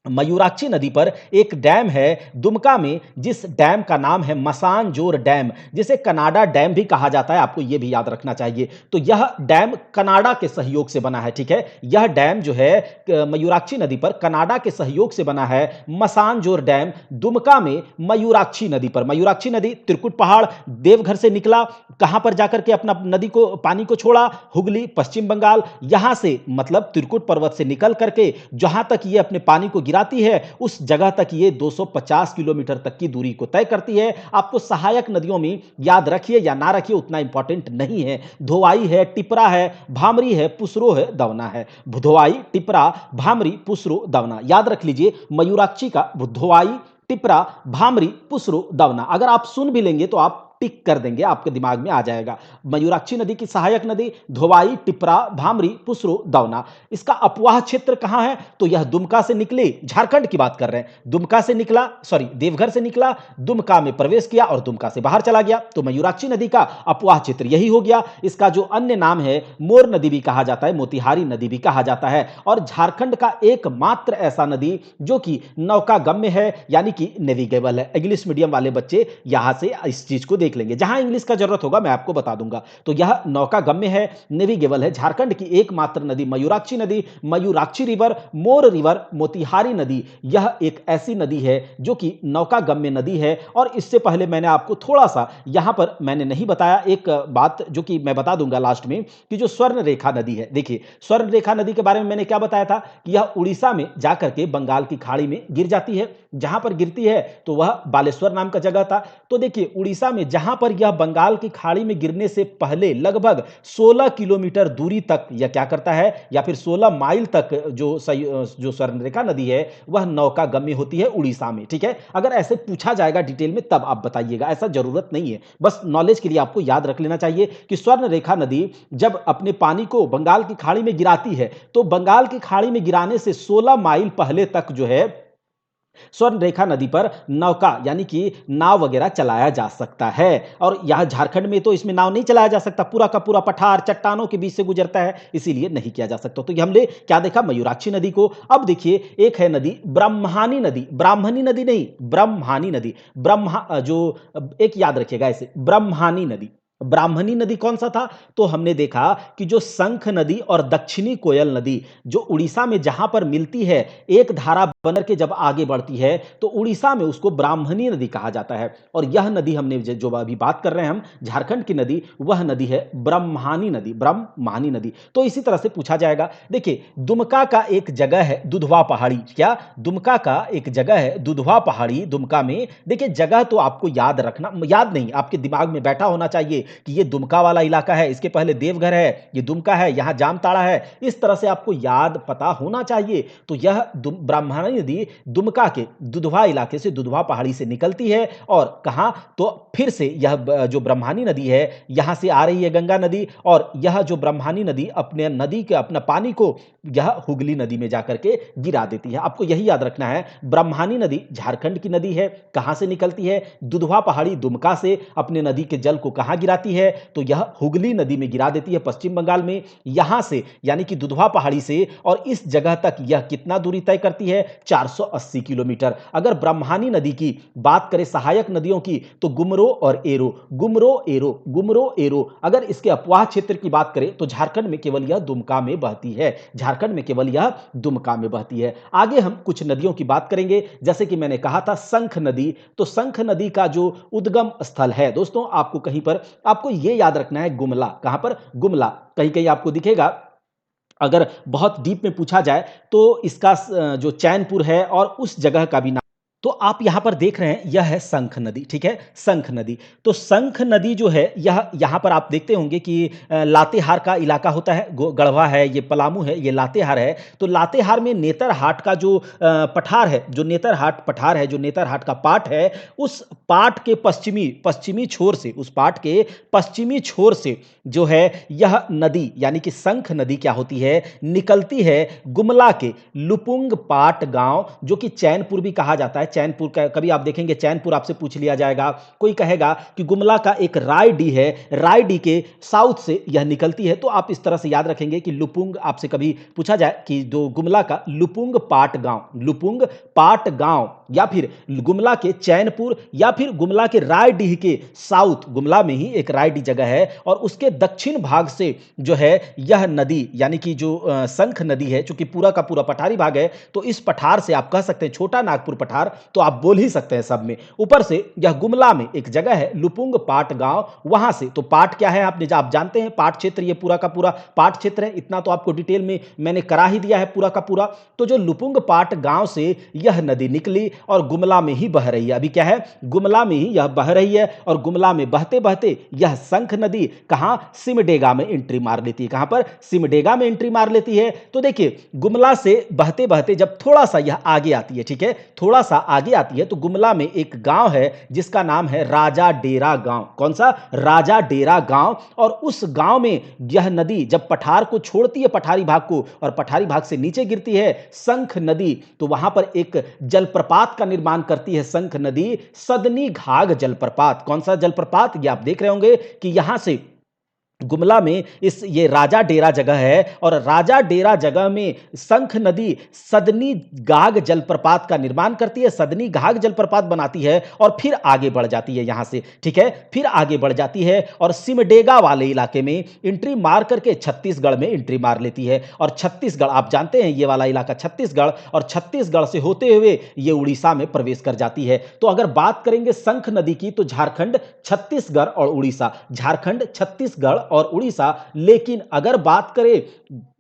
मयूराक्षी नदी पर एक डैम है दुमका में, जिस डैम का नाम है मसानजोर डैम, जिसे कनाडा डैम भी कहा जाता है, आपको यह भी याद रखना चाहिए। तो यह डैम कनाडा के सहयोग से बना है, ठीक है। यह डैम जो है मयूराक्षी नदी पर कनाडा के सहयोग से बना है, मसानजोर डैम दुमका में मयूराक्षी नदी पर। मयूराक्षी नदी त्रिकुट पहाड़ देवघर से निकला, कहां पर जाकर के अपना नदी को पानी को छोड़ा, हुगली पश्चिम बंगाल, यहां से मतलब त्रिकुट पर्वत से निकल करके जहां तक ये अपने पानी को गिराती है उस जगह तक ये 250 किलोमीटर तक की दूरी को तय करती है। आपको सहायक नदियों में याद रखिए या ना रखिए उतना इंपॉर्टेंट नहीं है। धोवाई है, टिपरा है, भामरी है, पुसरो है, दवना है। धोवाई, टिपरा, भामरी, पुसरो, दवना याद रख लीजिए। मयूराक्षी का धोवाई, टिपरा, भामरी, पुसरो, दवना अगर आप सुन भी लेंगे तो आप टिक कर देंगे, आपके दिमाग में आ जाएगा। मयूराक्षी नदी की सहायक नदी धोवाई, टिपरा, भामरी, पुसरो, दवना। इसका अपवाह क्षेत्र कहां है? तो यह दुमका से निकले, झारखंड की बात कर रहे हैं, दुमका से निकला, सॉरी देवघर से निकला, दुमका में प्रवेश किया और दुमका से बाहर चला गया। तो मयूराक्षी नदी का अपवाह क्षेत्र यही हो गया। इसका जो अन्य नाम है मोर नदी भी कहा जाता है, मोतिहारी नदी भी कहा जाता है। और झारखंड का एकमात्र ऐसा नदी जो कि नौका गम्य है, यानी कि नेविगेबल है। इंग्लिश मीडियम वाले बच्चे यहां से इस चीज को देख लेंगे, जहां इंग्लिश का जरूरत होगा मैं आपको बता दूंगा। तो यह नौका गम्य है, नेविगेबल है। झारखंड की एकमात्र नदी मयूराक्षी नदी, मयूराक्षी रिवर, मोर रिवर, मोतिहारी नदी, यह एक ऐसी नदी है जो कि नौका गम्य नदी है। और इससे पहले मैंने आपको थोड़ा सा यहां पर मैंने नहीं बताया एक बात जो कि मैं बता दूंगा लास्ट में, कि जो स्वर्ण रेखा नदी है, देखिए स्वर्ण रेखा नदी के बारे में मैंने क्या बताया था कि यह उड़ीसा में जाकर के बंगाल की खाड़ी में गिर जाती है। जहां पर गिरती है तो वह बालेश्वर नाम का जगह था। तो देखिए उड़ीसा में जहां पर यह बंगाल की खाड़ी में गिरने से पहले लगभग 16 किलोमीटर दूरी तक यह क्या करता है, या फिर 16 माइल तक जो स्वर्णरेखा नदी है वह नौका गम्य होती है उड़ीसा में, ठीक है। अगर ऐसे पूछा जाएगा डिटेल में तब आप बताइएगा, ऐसा जरूरत नहीं है, बस नॉलेज के लिए आपको याद रख लेना चाहिए कि स्वर्ण रेखा नदी जब अपने पानी को बंगाल की खाड़ी में गिराती है तो बंगाल की खाड़ी में गिराने से 16 माइल पहले तक जो है स्वर्ण रेखा नदी पर नौका यानी कि नाव वगैरह चलाया जा सकता है। और यहां झारखंड में तो इसमें नाव नहीं चलाया जा सकता, पूरा का पूरा पठार चट्टानों के बीच से गुजरता है, इसीलिए नहीं किया जा सकता। तो हमने क्या देखा, मयूराक्षी नदी को। अब देखिए एक है नदी ब्रह्मानी नदी, ब्राह्मणी नदी नहीं, ब्रह्मानी नदी। ब्रह्मा जो एक याद रखिएगा ऐसे, ब्रह्मानी नदी। ब्राह्मणी नदी कौन सा था? तो हमने देखा कि जो शंख नदी और दक्षिणी कोयल नदी जो उड़ीसा में जहां पर मिलती है, एक धारा बनकर के जब आगे बढ़ती है तो उड़ीसा में उसको ब्राह्मणी नदी कहा जाता है। और यह नदी हमने जो अभी बात कर रहे हैं हम झारखंड की नदी, वह नदी है ब्रह्मानी नदी, ब्रह्मानी नदी। तो इसी तरह से पूछा जाएगा। देखिए दुमका का एक जगह है दुधवा पहाड़ी, क्या दुमका का एक जगह है दुधवा पहाड़ी, दुमका में। देखिए जगह तो आपको याद रखना, याद नहीं आपके दिमाग में बैठा होना चाहिए कि ये दुमका वाला इलाका है, इसके पहले देवघर है, ये दुमका है, यहां जामताड़ा है, इस तरह से आपको याद पता होना चाहिए। तो यह ब्राह्मणी नदी दुमका के दुधवा इलाके से, दुधवा पहाड़ी से निकलती है और कहां, तो फिर से यह जो ब्रह्मानी नदी है यहां से आ रही है गंगा नदी, और यह जो ब्रह्मानी नदी अपने नदी के अपना पानी को यह हुगली नदी में जाकर के गिरा देती है। आपको यही याद रखना है, ब्रह्मानी नदी झारखंड की नदी है, कहां से निकलती है, दुधवा पहाड़ी दुमका से अपने नदी के जल को कहां गिराती है, तो यह हुगली नदी में गिरा देती है पश्चिम बंगाल में। यहां से यानी कि दुधवा पहाड़ी से और इस जगह तक यह कितना दूरी तय करती है, 480 किलोमीटर। अगर ब्रह्मानी नदी की बात करें सहायक नदियों की तो गुमरो और arrow, Gumro arrow, Gumro arrow. अगर इसके अपवाह क्षेत्र की बात करें तो झारखंड में केवल यह दुमका में बहती है, झारखंड में केवल यह दुमका में बहती है। आगे हम कुछ नदियों की बात करेंगे, जैसे कि मैंने कहा था शंख नदी। तो शंख नदी का जो उद्गम स्थल है दोस्तों, आपको कहीं पर आपको यह याद रखना है गुमला, कहां पर, गुमला, कहीं कहीं आपको दिखेगा। अगर बहुत डीप में पूछा जाए तो इसका जो चैनपुर है और उस जगह का भी नाम तो आप यहाँ पर देख रहे हैं यह है शंख नदी, ठीक है, शंख नदी। तो शंख नदी जो है यह यहाँ पर आप देखते होंगे कि लातेहार का इलाका होता है, गढ़वा है, ये पलामू है, ये लातेहार है। तो लातेहार में नेतरहाट का जो पठार है, जो नेतरहाट पठार है, जो नेतरहाट का पाट है, उस पाट के पश्चिमी पश्चिमी छोर से, उस पाट के पश्चिमी छोर से जो है यह नदी यानी कि शंख नदी क्या होती है, निकलती है गुमला के लुपुंग पाट गांव, जो कि चैनपुर भी कहा जाता है। चैनपुर का कभी आप देखेंगे चैनपुर आपसे पूछ लिया जाएगा, कोई कहेगा कि गुमला का एक रायडी है, रायडी के साउथ से यह निकलती है। तो आप इस तरह से याद रखेंगे कि लुपुंग, आपसे कभी पूछा जाए कि जो गुमला का लुपुंग पाट गांव, लुपुंग पाट गांव, या फिर गुमला के चैनपुर, या फिर गुमला के रायडीह के साउथ, गुमला में ही एक रायडी जगह है और उसके दक्षिण भाग से जो है यह नदी यानी कि जो शंख नदी है, चूंकि पूरा का पूरा पठारी भाग है, तो इस पठार से आप कह सकते हैं छोटा नागपुर पठार, तो आप बोल ही सकते हैं सब में। ऊपर से यह गुमला में एक जगह है लुपुंग पाट गांव, वहां से तो पाट क्या है आप जानते हैं, पाट क्षेत्र, ये पूरा का पूरा पाट क्षेत्र है, इतना तो आपको डिटेल में मैंने करा ही दिया है पूरा का पूरा। तो जो लुपुंग पाट गांव से यह नदी निकली और गुमला में ही बह रही है, अभी क्या है, गुमला में ही यह बह रही है, और गुमला में बहते बहते यह शंख नदी कहां, सिमडेगा में एंट्री मार लेती है। कहां पर, सिमडेगा में एंट्री मार लेती है। तो देखिए गुमला से बहते बहते जब थोड़ा सा यह आगे आती है, ठीक है, थोड़ा सा आगे आती है, तो गुमला में एक गांव है जिसका नाम है राजा डेरा गांव। कौन सा, राजा डेरा गांव। और उस गांव में यह नदी जब पठार को छोड़ती है, पठारी भाग को, और पठारी भाग से नीचे गिरती है शंख नदी, तो वहां पर एक जलप्रपात का निर्माण करती है शंख नदी, सदनी घाघ जलप्रपात। कौन सा जलप्रपात, ये आप देख रहे होंगे कि यहां से गुमला में ये राजा डेरा जगह है, और राजा डेरा जगह में शंख नदी सदनी घाघ जलप्रपात का निर्माण करती है, सदनी घाघ जलप्रपात बनाती है और फिर आगे बढ़ जाती है यहां से, ठीक है, फिर आगे बढ़ जाती है और सिमडेगा वाले इलाके में एंट्री मार करके छत्तीसगढ़ में एंट्री मार लेती है। और छत्तीसगढ़ आप जानते हैं, ये वाला इलाका छत्तीसगढ़, और छत्तीसगढ़ से होते हुए ये उड़ीसा में प्रवेश कर जाती है। तो अगर बात करेंगे शंख नदी की, तो झारखंड, छत्तीसगढ़ और उड़ीसा, झारखंड, छत्तीसगढ़ और उड़ीसा। लेकिन अगर बात करें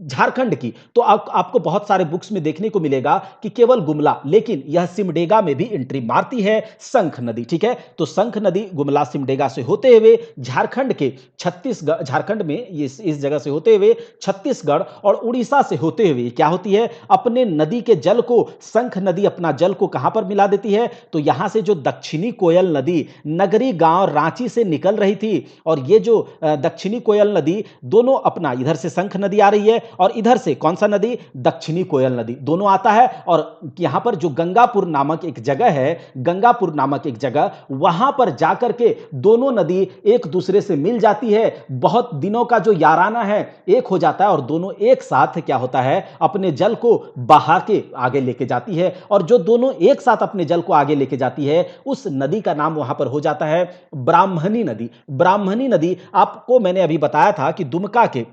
झारखंड की, तो आपको बहुत सारे बुक्स में देखने को मिलेगा कि केवल गुमला, लेकिन यह सिमडेगा में भी एंट्री मारती है शंख नदी, ठीक है। तो शंख नदी गुमला सिमडेगा से होते हुए झारखंड के छत्तीसगढ़, झारखंड में इस जगह से होते हुए छत्तीसगढ़ और उड़ीसा से होते हुए क्या होती है, अपने नदी के जल को, शंख नदी अपना जल को कहां पर मिला देती है, तो यहां से जो दक्षिणी कोयल नदी नगरी गांव रांची से निकल रही थी, और ये जो दक्षिणी कोयल नदी, दोनों अपना, इधर से शंख नदी आ रही है और इधर से कौन सा नदी, दक्षिणी कोयल नदी, दोनों आता है। और यहां पर जो गंगापुर नामक एक जगह है, गंगापुर नामक एक जगह, वहां पर जाकर के दोनों नदी एक दूसरे से मिल जाती है, बहुत दिनों का जो याराना है एक हो जाता है, और दोनों एक साथ क्या होता है, अपने जल को बहा के आगे लेके जाती है। और जो दोनों एक साथ अपने जल को आगे लेके जाती है, उस नदी का नाम वहां पर हो जाता है ब्राह्मणी नदी। ब्राह्मणी नदी आपको मैंने अभी बताया था कि दुमका के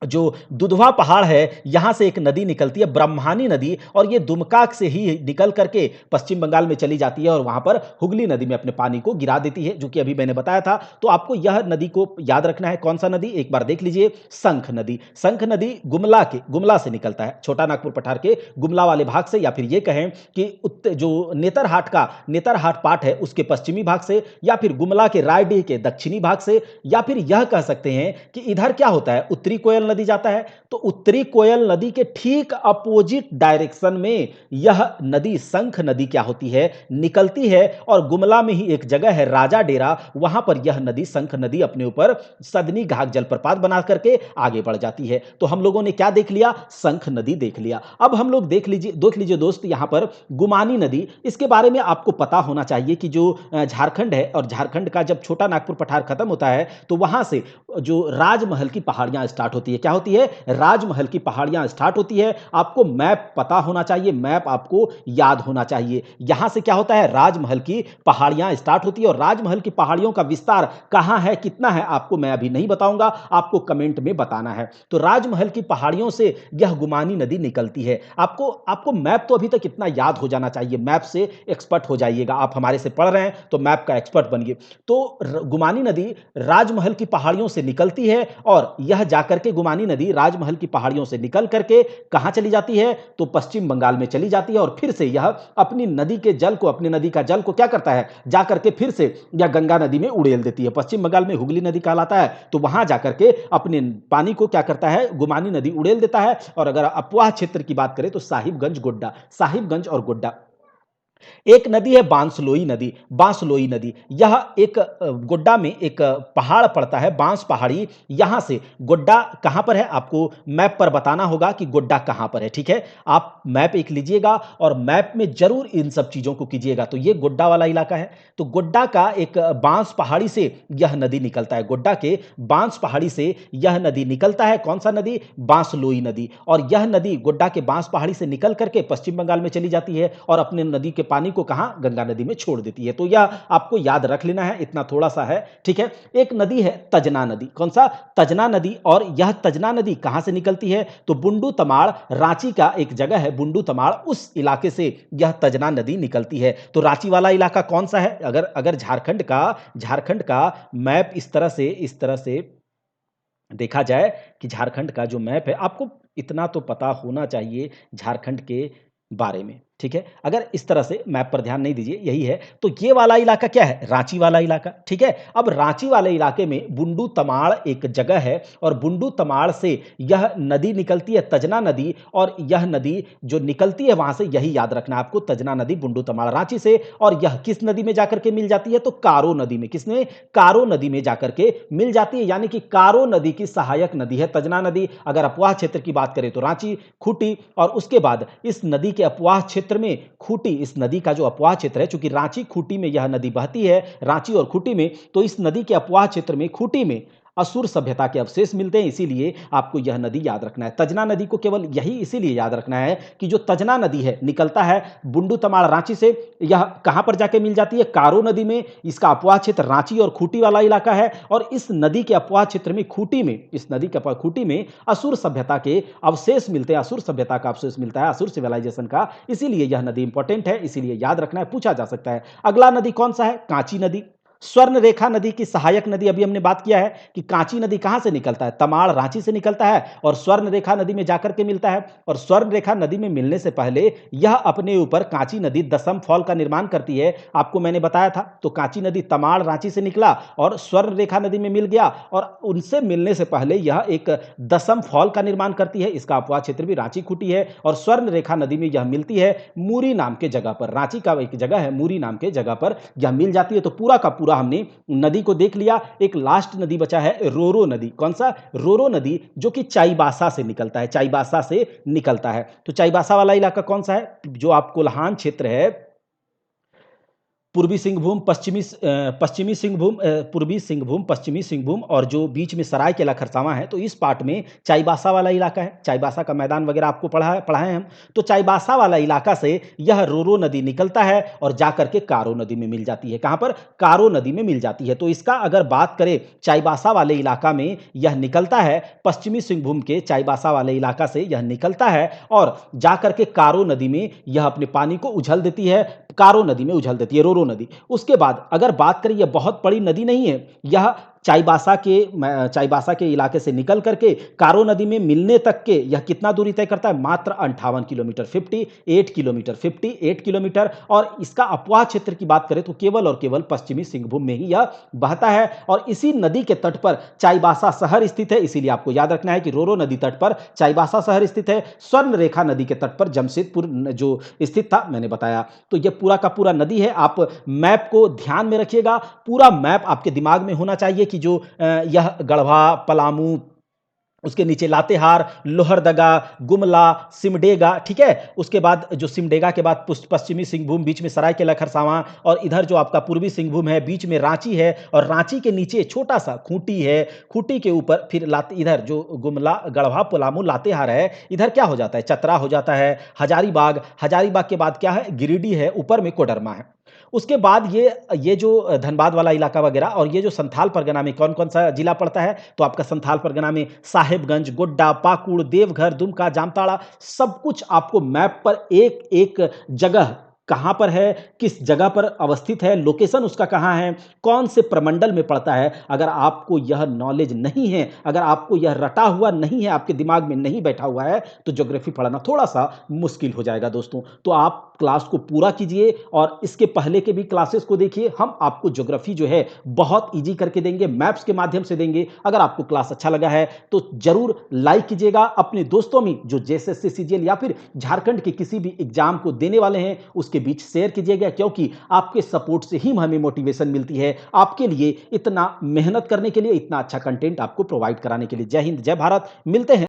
जो दुधवा पहाड़ है, यहां से एक नदी निकलती है ब्रह्मानी नदी, और ये दुमका से ही निकल करके पश्चिम बंगाल में चली जाती है और वहां पर हुगली नदी में अपने पानी को गिरा देती है, जो कि अभी मैंने बताया था। तो आपको यह नदी को याद रखना है, कौन सा नदी, एक बार देख लीजिए, शंख नदी। शंख नदी गुमला से निकलता है, छोटा नागपुर पठार के गुमला वाले भाग से, या फिर ये कहें कि जो नेतरहाट पाट है उसके पश्चिमी भाग से, या फिर गुमला के रायडीह के दक्षिणी भाग से, या फिर यह कह सकते हैं कि इधर क्या होता है, उत्तरी कोयल नदी जाता है, तो उत्तरी कोयल नदी के ठीक अपोजिट डायरेक्शन में यह नदी शंख नदी क्या होती है, निकलती है। और गुमला में ही एक जगह है राजा डेरा, वहां पर यह नदी शंख नदी अपने ऊपर सदनी घाघ जलप्रपात बना करके आगे बढ़ जाती है। तो हम लोगों ने क्या देख लिया, शंख नदी देख लिया। अब हम लोग देख लीजिए दोस्त, यहां पर गुमानी नदी, इसके बारे में आपको पता होना चाहिए कि जो झारखंड है, और झारखंड का जब छोटा नागपुर पठार खत्म होता है, तो वहां से जो राजमहल की पहाड़ियां स्टार्ट होती है, क्या होती है, राजमहल की पहाड़ियां स्टार्ट होती है। आपको मैप पता होना चाहिए, मैप आपको याद होना चाहिए। यहां से क्या होता है, राजमहल की पहाड़ियां स्टार्ट होती है, और राजमहल की पहाड़ियों का विस्तार कहां है, कितना है, आपको मैं अभी नहीं बताऊंगा, आपको कमेंट में बताना है। तो राजमहल की पहाड़ियों से यह गुमानी नदी निकलती है। आपको मैप तो अभी तक इतना याद हो जाना चाहिए, मैप से एक्सपर्ट हो जाइएगा, आप हमारे से पढ़ रहे हैं तो मैप का एक्सपर्ट बनिए। तो गुमानी नदी राजमहल की पहाड़ियों से निकलती है, और यह जाकर के गुमानी नदी राजमहल की पहाड़ियों से निकल करके कहां चली जाती है, तो पश्चिम बंगाल में चली जाती है और फिर से यह अपनी नदी के जल को, अपनी नदी का जल को क्या करता है, जाकर के फिर से यह गंगा नदी में उड़ेल देती है। पश्चिम बंगाल में हुगली नदी कहलाता है, तो वहां जाकर के अपने पानी को क्या करता है, गुमानी नदी उड़ेल देता है। और अगर अपवाह क्षेत्र की बात करें तो साहिबगंज गोड्डा, साहिबगंज और गोड्डा। एक नदी है बांसलोई नदी, बांसलोई नदी, यह एक गोड्डा में एक पहाड़ पड़ता है, बांस पहाड़ी। यहां से गोड्डा कहां पर है, आपको मैप पर बताना होगा कि गोड्डा कहां पर है, ठीक है। आप मैप एक लीजिएगा और मैप में जरूर इन सब चीजों को कीजिएगा। तो यह गोड्डा वाला इलाका है, तो गोड्डा का एक बांस पहाड़ी से यह नदी निकलता है, गोड्डा के बांस पहाड़ी से यह नदी निकलता है। कौन सा नदी, बांसलोई नदी। और यह नदी गोड्डा के बांस पहाड़ी से निकल करके पश्चिम बंगाल में चली जाती है और अपने नदी के पानी को कहां, गंगा नदी में छोड़ देती है। तो यह आपको याद रख लेना है, इतना थोड़ा सा है, ठीक है। एक नदी है तजना नदी, कौन सा, तजना नदी। और यह तजना नदी कहां से निकलती है, तो बुंडू तमाड़, रांची का एक जगह है बुंडू तमाड़, उस इलाके से यह तजना नदी निकलती है। तो रांची वाला इलाका कौन सा है, अगर झारखंड का मैप इस तरह से देखा जाए कि झारखंड का जो मैप है, आपको इतना तो पता होना चाहिए झारखंड के बारे में, ठीक है। अगर इस तरह से मैप पर ध्यान नहीं दीजिए, यही है। तो ये वाला इलाका क्या है, रांची वाला इलाका, ठीक है। अब रांची वाले इलाके में बुंडू तमाड़ एक जगह है और बुंडू तमाड़ से यह नदी निकलती है, तजना नदी। और यह नदी जो निकलती है वहां से, यही याद रखना है आपको, तजना नदी बुंडू तमाड़ रांची से। और यह किस नदी में जाकर के मिल जाती है, तो कारो नदी में। किसमें, कारो नदी में जाकर के मिल जाती है, यानी कि कारो नदी की सहायक नदी है तजना नदी। अगर अपवाह क्षेत्र की बात करें तो रांची, खूंटी, और उसके बाद इस नदी के अपवाह क्षेत्र में खूंटी, इस नदी का जो अपवाह क्षेत्र है, चूंकि रांची खूंटी में यह नदी बहती है, रांची और खूंटी में, तो इस नदी के अपवाह क्षेत्र में खूंटी में असुर सभ्यता के अवशेष मिलते हैं, इसीलिए आपको यह नदी याद रखना है। तजना नदी को केवल यही इसीलिए याद रखना है कि जो तजना नदी है, निकलता है बुंडू तमाड़ रांची से, यह कहां पर जाके मिल जाती है, कारो नदी में। इसका अपवाह क्षेत्र रांची और खूंटी वाला इलाका है। और इस नदी के अपवाह क्षेत्र में खूंटी में, इस नदी के अपवाह खूंटी में असुर सभ्यता के अवशेष मिलते हैं, असुर सभ्यता का अवशेष मिलता है, असुर सिविलाइजेशन का, इसीलिए यह नदी इंपॉर्टेंट है, इसीलिए याद रखना है, पूछा जा सकता है। अगला नदी कौन सा है, कांची नदी। स्वर्ण रेखा नदी की सहायक नदी, अभी हमने बात किया है कि कांची नदी कहां से निकलता है, तमाड़ रांची से निकलता है और स्वर्ण रेखा नदी में जाकर के मिलता है। और स्वर्ण रेखा नदी में मिलने से पहले यह अपने ऊपर, कांची नदी दसम फॉल का निर्माण करती है, आपको मैंने बताया था। तो कांची नदी तमाड़ रांची से निकला और स्वर्ण रेखा नदी में मिल गया, और उनसे मिलने से पहले यह एक दसम फॉल का निर्माण करती है। इसका अपवाह क्षेत्र भी रांची खूंटी है। और स्वर्ण रेखा नदी में यह मिलती है मूरी नाम के जगह पर, रांची का एक जगह है मूरी नाम के जगह पर यह मिल जाती है। तो पूरा का पूरा हमने नदी को देख लिया। एक लास्ट नदी बचा है रोरो नदी, कौन सा, रोरो नदी, जो कि चाईबासा से निकलता है, चाईबासा से निकलता है। तो चाईबासा वाला इलाका कौन सा है, जो आप कोल्हान क्षेत्र है, पूर्वी सिंहभूम, पश्चिमी सिंहभूम, पूर्वी सिंहभूम, पश्चिमी सिंहभूम, और जो बीच में सरायकेला खरसावां है, तो इस पार्ट में चाईबासा वाला इलाका है। चाईबासा का मैदान वगैरह आपको पढ़ाए हम। तो चाईबासा वाला इलाका से यह रोरो नदी निकलता है और जाकर के कारो नदी में मिल जाती है। कहां पर, कारो नदी में मिल जाती है। तो इसका अगर बात करें, चाईबासा वाले इलाका में यह निकलता है, पश्चिमी सिंहभूम के चाईबासा वाले इलाका से यह निकलता है और जाकर के कारो नदी में यह अपने पानी को उझल देती है, कारो नदी में उझल देती है, रोरो नदी। उसके बाद अगर बात करें, यह बहुत बड़ी नदी नहीं है, यह चाईबासा के इलाके से निकल करके कारो नदी में मिलने तक के यह कितना दूरी तय करता है, मात्र 58 किलोमीटर, 58 किलोमीटर। और इसका अपवाह क्षेत्र की बात करें तो केवल और केवल पश्चिमी सिंहभूम में ही यह बहता है। और इसी नदी के तट पर चाईबासा शहर स्थित है, इसीलिए आपको याद रखना है कि रोरो नदी तट पर चाईबासा शहर स्थित है। स्वर्ण रेखा नदी के तट पर जमशेदपुर जो स्थित था, मैंने बताया। तो यह पूरा का पूरा नदी है। आप मैप को ध्यान में रखिएगा, पूरा मैप आपके दिमाग में होना चाहिए कि जो यह गढ़वा, पलामू, उसके नीचे लातेहार, लोहरदगा, गुमला, सिमडेगा, ठीक है। उसके बाद जो सिमडेगा के बाद पश्चिमी सिंहभूम, बीच में सरायकेला खरसावां, और इधर जो आपका पूर्वी सिंहभूम है, बीच में रांची है, और रांची के नीचे छोटा सा खूंटी है, खूंटी के ऊपर फिर इधर जो गुमला, गढ़वा, पलामू, लातेहार है, इधर क्या हो जाता है, चतरा हो जाता है, हजारीबाग, हजारीबाग के बाद क्या है, गिरिडीह है, ऊपर में कोडरमा है। उसके बाद ये जो धनबाद वाला इलाका वगैरह, और ये जो संथाल परगना में कौन कौन सा जिला पड़ता है, तो आपका संथाल परगना में साहेबगंज, गोड्डा, पाकुड़, देवघर, दुमका, जामताड़ा, सब कुछ आपको मैप पर एक एक जगह कहाँ पर है, किस जगह पर अवस्थित है, लोकेशन उसका कहाँ है, कौन से प्रमंडल में पड़ता है। अगर आपको यह नॉलेज नहीं है, अगर आपको यह रटा हुआ नहीं है, आपके दिमाग में नहीं बैठा हुआ है, तो ज्योग्राफी पढ़ना थोड़ा-सा मुश्किल हो जाएगा दोस्तों। तो आप क्लास को पूरा कीजिए और इसके पहले के भी क्लासेस को देखिए। हम आपको ज्योग्राफी जो है बहुत ईज़ी करके देंगे, मैप्स के माध्यम से देंगे। अगर आपको क्लास अच्छा लगा है, तो ज़रूर लाइक कीजिएगा। अपने दोस्तों में जो जेएसएससी, सीजीएल या फिर झारखंड के किसी भी एग्ज़ाम को देने वाले हैं, उसके बीच शेयर कीजिएगा, क्योंकि आपके सपोर्ट से ही हमें मोटिवेशन मिलती है, आपके लिए इतना मेहनत करने के लिए, इतना अच्छा कंटेंट आपको प्रोवाइड कराने के लिए। जय हिंद, जय भारत। मिलते हैं